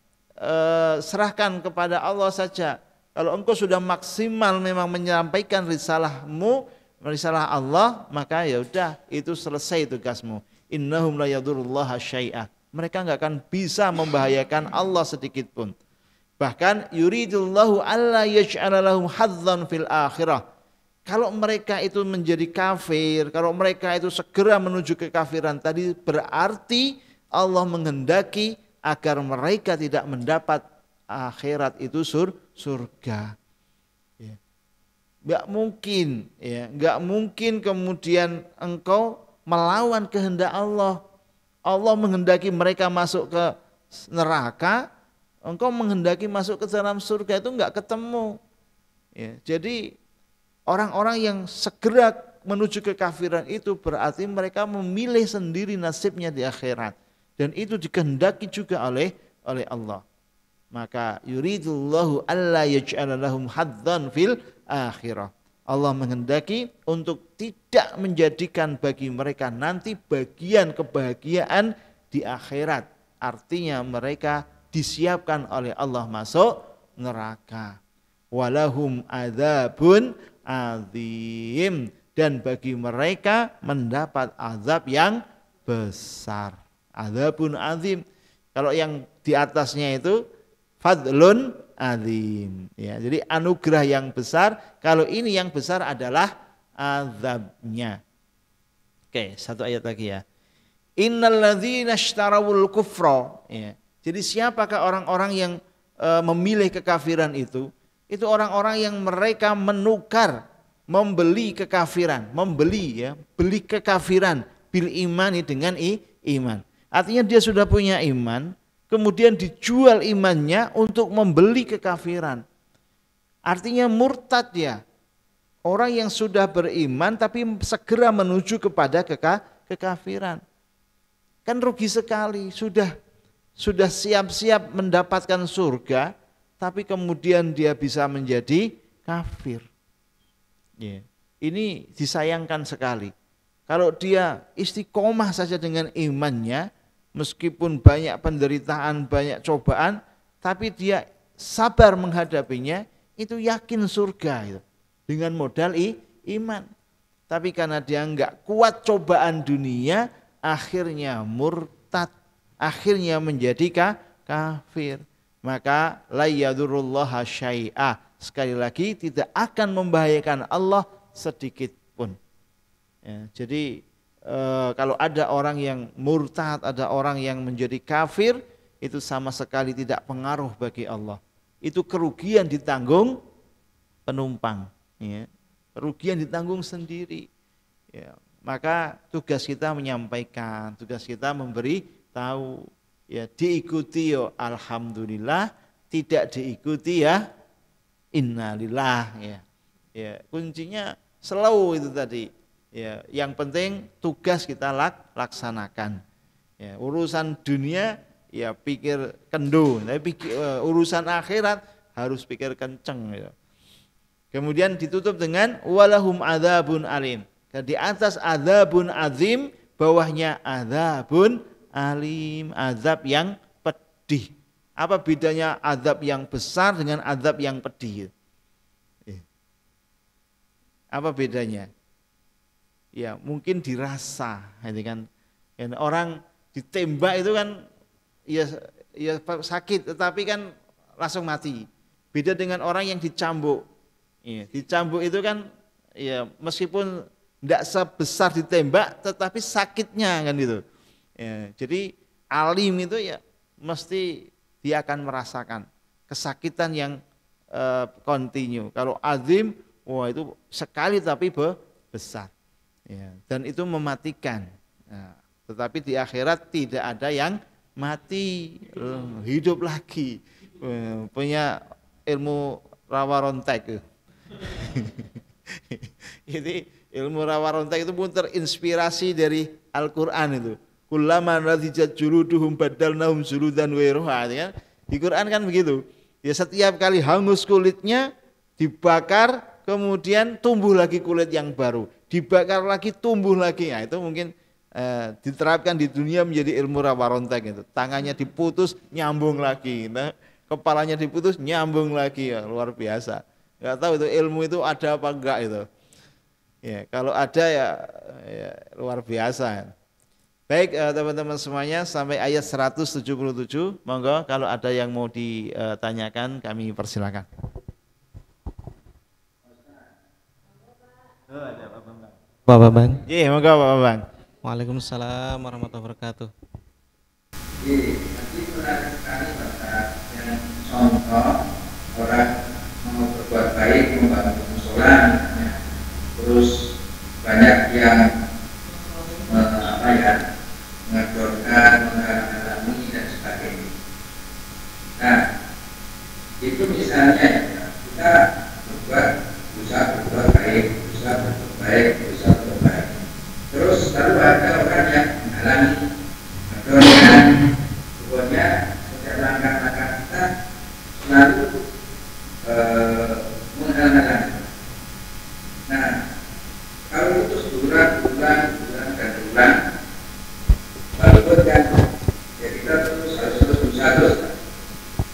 A: serahkan kepada Allah saja. Kalau engkau sudah maksimal memang menyampaikan risalahmu, risalah Allah, maka ya udah itu selesai tugasmu. Innahum la yadurullaha syai'a. Mereka enggak akan bisa membahayakan Allah sedikit pun. Bahkan yuridullahu alla yaj'ala lahum hadzan fil akhirah. Kalau mereka itu menjadi kafir, kalau mereka itu segera menuju kekafiran tadi, berarti Allah menghendaki agar mereka tidak mendapat akhirat itu surga. Ya. Nggak mungkin, ya, nggak mungkin kemudian engkau melawan kehendak Allah. Allah menghendaki mereka masuk ke neraka, engkau menghendaki masuk ke dalam surga, itu nggak ketemu. Ya, jadi orang-orang yang segera menuju kekafiran itu berarti mereka memilih sendiri nasibnya di akhirat, dan itu dikehendaki juga oleh Allah. Maka yuridullahu alla yaj'ala lahum hadzan fil akhirah. Allah menghendaki untuk tidak menjadikan bagi mereka nanti bagian kebahagiaan di akhirat. Artinya mereka disiapkan oleh Allah masuk neraka. Walahum adzabun azim, dan bagi mereka mendapat azab yang besar. Adzabun azim. Kalau yang di atasnya itu fadlun azim, ya, jadi anugerah yang besar. Kalau ini yang besar adalah azabnya. Oke, satu ayat lagi ya. Innalladzina ishtarawul kufra, ya. Jadi siapakah orang-orang yang memilih kekafiran itu? Itu orang-orang yang mereka menukar, membeli kekafiran, beli kekafiran bil imani dengan iman. Artinya dia sudah punya iman, kemudian dijual imannya untuk membeli kekafiran. Artinya murtad ya. Orang yang sudah beriman tapi segera menuju kepada kekafiran. Kan rugi sekali, sudah siap-siap mendapatkan surga, tapi kemudian dia bisa menjadi kafir. Ya. Ini disayangkan sekali. Kalau dia istiqomah saja dengan imannya, meskipun banyak penderitaan, banyak cobaan, tapi dia sabar menghadapinya, itu yakin surga itu, dengan modal iman. Tapi karena dia enggak kuat cobaan dunia, akhirnya murtad, akhirnya menjadi kafir. Maka la yadurullaha syai'ah, sekali lagi tidak akan membahayakan Allah sedikit pun. Ya, jadi kalau ada orang yang murtad, ada orang yang menjadi kafir, itu sama sekali tidak pengaruh bagi Allah. Itu kerugian ditanggung penumpang, ya. Kerugian ditanggung sendiri. Ya. Maka tugas kita menyampaikan, tugas kita memberi tahu. Ya, diikuti ya alhamdulillah, tidak diikuti ya innalillah. Ya. Ya, kuncinya slow itu tadi. Ya, yang penting tugas kita laksanakan. Ya, urusan dunia ya pikir kendo, tapi urusan akhirat harus pikir kenceng. Ya. Kemudian ditutup dengan walahum adzabun alim. Di atas adzabun azim, bawahnya adzabun alim, azab yang pedih. Apa bedanya azab yang besar dengan azab yang pedih? Apa bedanya? Ya mungkin dirasa, gitu kan. Dan orang ditembak itu kan ya sakit, tetapi kan langsung mati. Beda dengan orang yang dicambuk. Ya, dicambuk itu kan ya meskipun tidak sebesar ditembak, tetapi sakitnya kan gitu. Ya, jadi alim itu ya mesti dia akan merasakan kesakitan yang kontinu. Kalau azim, wah itu sekali tapi besar. Ya, dan itu mematikan. Nah, tetapi di akhirat tidak ada yang mati, hidup lagi. Punya ilmu rawa rontek. Jadi ilmu rawa rontek itu pun terinspirasi dari Al-Quran itu. Kullama radijat juluduhum badalnahum juludan wairuha. Di Quran kan begitu. Ya setiap kali hangus kulitnya dibakar, kemudian tumbuh lagi kulit yang baru, dibakar lagi tumbuh lagi. Nah, itu mungkin diterapkan di dunia menjadi ilmu rawa rontek itu. Tangannya diputus nyambung lagi, nah, kepalanya diputus nyambung lagi, ya, luar biasa. Nggak tahu itu ilmu itu ada apa enggak itu. Ya kalau ada ya luar biasa. Baik teman-teman semuanya, sampai ayat 177, monggo kalau ada yang mau ditanyakan kami persilakan.
B: Pak Bambang.
A: Iya, monggo Pak Bambang.
B: Waalaikumsalam warahmatullahi wabarakatuh.
C: Iya, nanti pernah sekali Bapak yang contoh orang mau berbuat baik membantu musuh musola, ya. Terus banyak yang mengedorkan, menghalang-halangi dan sebagainya. Nah, itu misalnya ya, kita berusaha berbuat baik, berusaha berbuat baik. Terus lalu ada orang yang menghalangi, mengedorkan, pokoknya setiap langkah-langkah kita selalu menghalang-halangi. Nah, kalau itu berulang dan berulang, walaupun kan ya kita harus terus berusaha.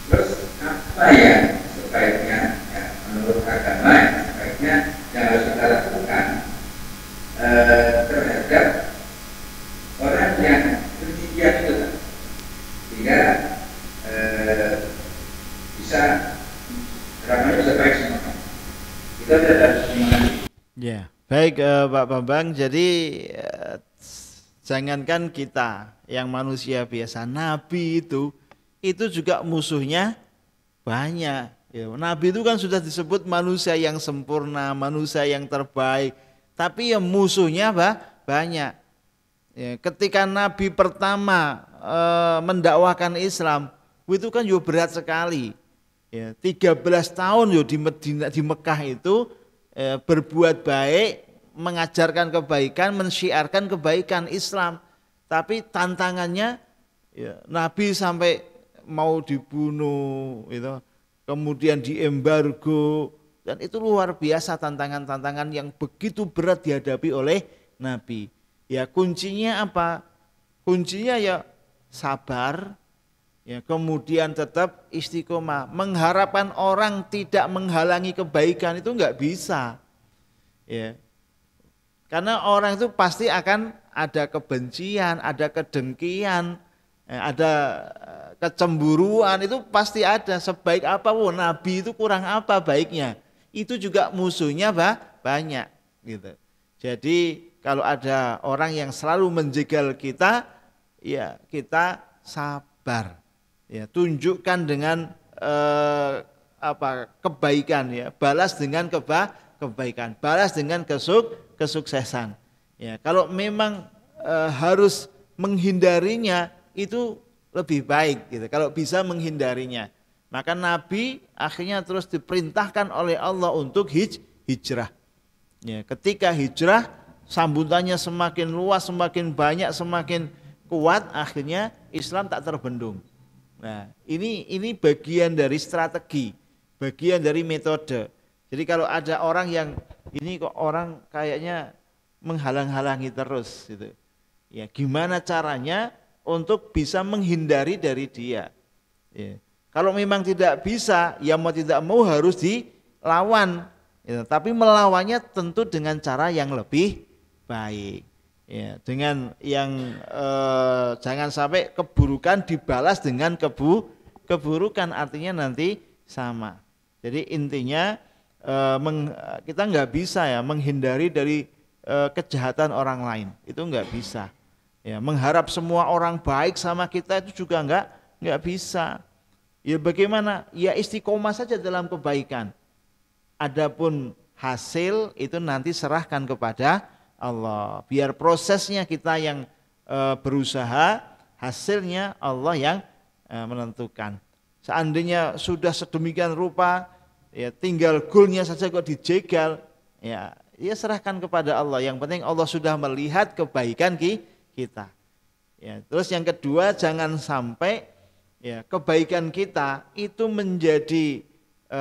C: Terus apa yang sebaiknya ya, menurut agama ya, sebaiknya yang harus kita lakukan terhadap orang yang demikian itu, sehingga bisa ramai bisa baik semua. Kita tidak harus mengalami.
A: Ya, baik Pak Bambang. Jadi jangankan kita yang manusia biasa, Nabi itu juga musuhnya banyak. Ya, Nabi itu kan sudah disebut manusia yang sempurna, manusia yang terbaik. Tapi ya musuhnya banyak. Ya, ketika Nabi pertama mendakwahkan Islam, itu kan juga berat sekali. Ya, 13 tahun yo di Mekah itu berbuat baik, mengajarkan kebaikan, mensyiarkan kebaikan Islam. Tapi tantangannya ya, Nabi sampai mau dibunuh, itu, kemudian diembargo, dan itu luar biasa tantangan-tantangan yang begitu berat dihadapi oleh Nabi. Ya kuncinya apa? Kuncinya ya sabar, ya kemudian tetap istiqomah. Mengharapkan orang tidak menghalangi kebaikan itu enggak bisa. Ya. Karena orang itu pasti akan ada kebencian, ada kedengkian, ada kecemburuan, itu pasti ada. Sebaik apa Nabi itu kurang apa baiknya, itu juga musuhnya banyak gitu. Jadi kalau ada orang yang selalu menjegal kita, ya kita sabar, ya tunjukkan dengan kebaikan, ya balas dengan kebaikan, balas dengan kesuksesan. Ya kalau memang harus menghindarinya itu lebih baik gitu. Kalau bisa menghindarinya, maka Nabi akhirnya terus diperintahkan oleh Allah untuk hijrah. Ya, ketika hijrah sambutannya semakin luas, semakin banyak, semakin kuat, akhirnya Islam tak terbendung. Nah, ini bagian dari strategi, bagian dari metode. Jadi kalau ada orang yang ini kok orang kayaknya menghalang-halangi terus gitu. Ya, gimana caranya untuk bisa menghindari dari dia? Ya. Kalau memang tidak bisa, ya mau tidak mau harus dilawan. Ya, tapi melawannya tentu dengan cara yang lebih baik. Ya, dengan yang jangan sampai keburukan dibalas dengan keburukan, artinya nanti sama. Jadi intinya kita nggak bisa ya menghindari dari kejahatan orang lain, itu nggak bisa. Ya, mengharap semua orang baik sama kita itu juga nggak bisa. Ya bagaimana? Ya istiqomah saja dalam kebaikan. Adapun hasil itu nanti serahkan kepada Allah. Biar prosesnya kita yang berusaha, hasilnya Allah yang menentukan. Seandainya sudah sedemikian rupa, ya tinggal goalnya saja kok dijegal, ya serahkan kepada Allah. Yang penting Allah sudah melihat kebaikan kita. Ya, terus yang kedua, jangan sampai ya kebaikan kita itu menjadi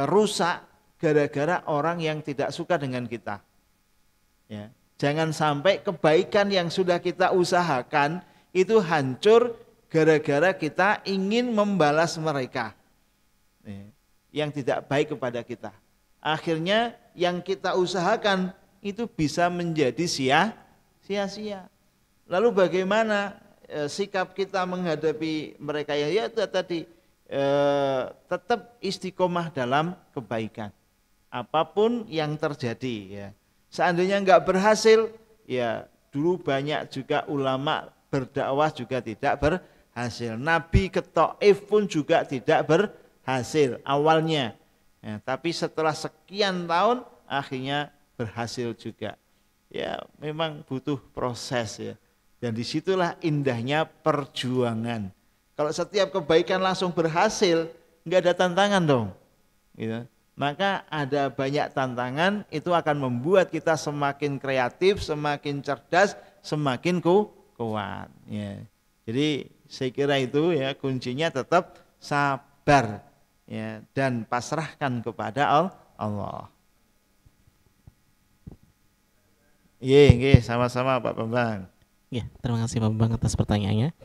A: rusak gara-gara orang yang tidak suka dengan kita. Ya, jangan sampai kebaikan yang sudah kita usahakan itu hancur gara-gara kita ingin membalas mereka yang tidak baik kepada kita. Akhirnya yang kita usahakan itu bisa menjadi sia-sia. Lalu bagaimana sikap kita menghadapi mereka yang ya tadi tetap istiqomah dalam kebaikan. Apapun yang terjadi ya. Seandainya enggak berhasil, ya dulu banyak juga ulama berdakwah juga tidak berhasil. Nabi ke Taif pun juga tidak berhasil awalnya. Ya, tapi setelah sekian tahun akhirnya berhasil juga. Ya memang butuh proses ya. Dan disitulah indahnya perjuangan. Kalau setiap kebaikan langsung berhasil, nggak ada tantangan dong. Gitu. Maka ada banyak tantangan, itu akan membuat kita semakin kreatif, semakin cerdas, semakin kuat. Ya. Jadi saya kira itu ya kuncinya tetap sabar ya, dan pasrahkan kepada Allah. Iya, sama-sama Pak Bambang.
B: Ya, terima kasih Pak Bambang atas pertanyaannya.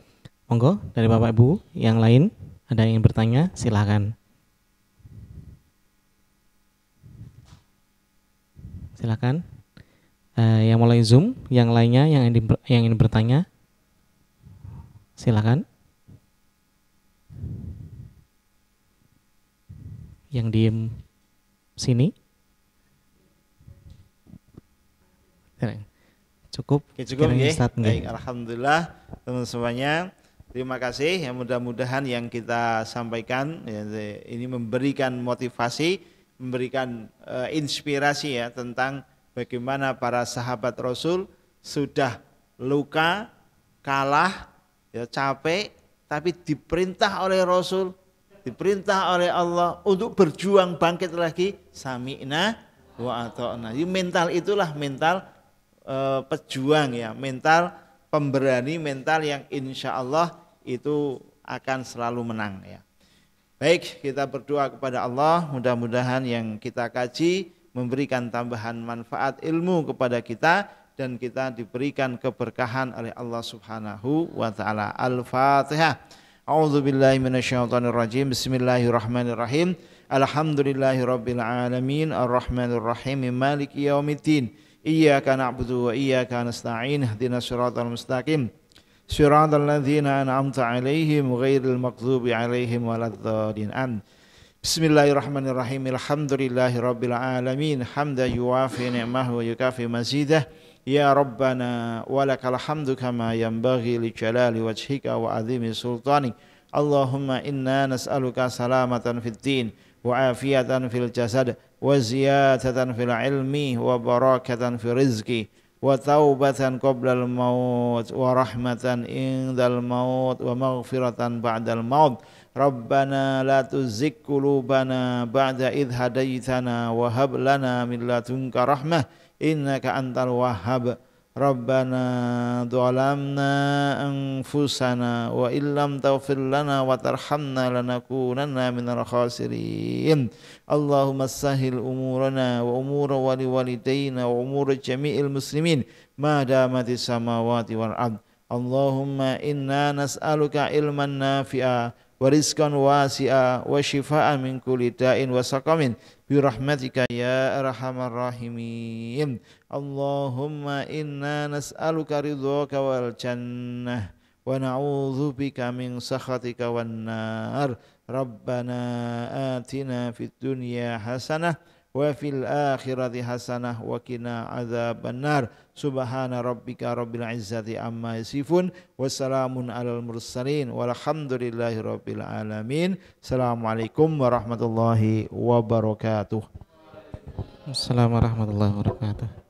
B: Monggo dari Bapak Ibu yang lain ada yang ingin bertanya, silakan. Silakan. Yang mulai Zoom, yang lainnya yang ingin bertanya, silakan. Yang diem sini. Cukup.
A: Oke, cukup ya.
B: Ustaz,
A: Baik, alhamdulillah teman semuanya. Terima kasih. Ya, mudah-mudahan yang kita sampaikan ya, ini memberikan motivasi, memberikan inspirasi ya tentang bagaimana para sahabat Rasul sudah luka, kalah, ya capek, tapi diperintah oleh Rasul, diperintah oleh Allah untuk berjuang bangkit lagi. Sami'na wa ata'na. Mental itulah mental pejuang ya, mental pemberani, mental yang insya Allah itu akan selalu menang ya. Baik, kita berdoa kepada Allah, mudah-mudahan yang kita kaji memberikan tambahan manfaat ilmu kepada kita dan kita diberikan keberkahan oleh Allah Subhanahu wa taala. Al-Fatihah. A'udzubillahi minasyaitonirrajim. Bismillahirrahmanirrahim. Alhamdulillahirabbil alamin, arrahmanirrahim, maliki yaumiddin. Iyyaka na'budu wa iyyaka nasta'in. Ihdinas siratal mustaqim. Siratal ladzina an'amta 'alaihim ghairil maghdubi 'alaihim waladdallin. Amin. Bismillahirrahmanirrahim. Alhamdulillahirabbil alamin. Hamdan yuwafi ni'mahu wa yukafi mazidah. Ya Rabbana walakal hamdu kama yanbaghi li jalali wajhika wa 'azimi sultanik. Allahumma inna nas'aluka salamatan fid din wa afiyatan fil jasad wa ziyadatan fil ilmi wa barakatan fil rizqi wa taubatan qoblal maut wa rahmatan indal maut wa maghfiratan ba'dal maut. Rabbana la tuzigh qulubana ba'da idh hadaitana wa hab lana min ladunka rahmah innaka antal wahhab. Rabbana dhalamna anfusana wa illam taghfir lana wa tarhamna lanakunanna minal khasirin. Allahumma sahhil umurana wa umura waliwalidayna wa umura jami'il muslimin ma damatis samawati wal ard. Allahumma inna nas'aluka ilman nafi'a wa rizqan wasi'a wa shifaan min kulli da'in wa saqamin bi rahmatika ya arhamar rahimin. Allahumma inna nas'aluka ridhaka wal jannah wa na'udzu bika min sakhatika wan nar. Rabbana atina fid dunya hasanah wa fil akhirati hasanah wa qina adzabannar. Subhana rabbika rabbil izzati amma yasifun wa salamun alal mursalin walhamdulillahi rabbil alamin. Assalamualaikum warahmatullahi wabarakatuh.
B: Assalamualaikum warahmatullahi wabarakatuh.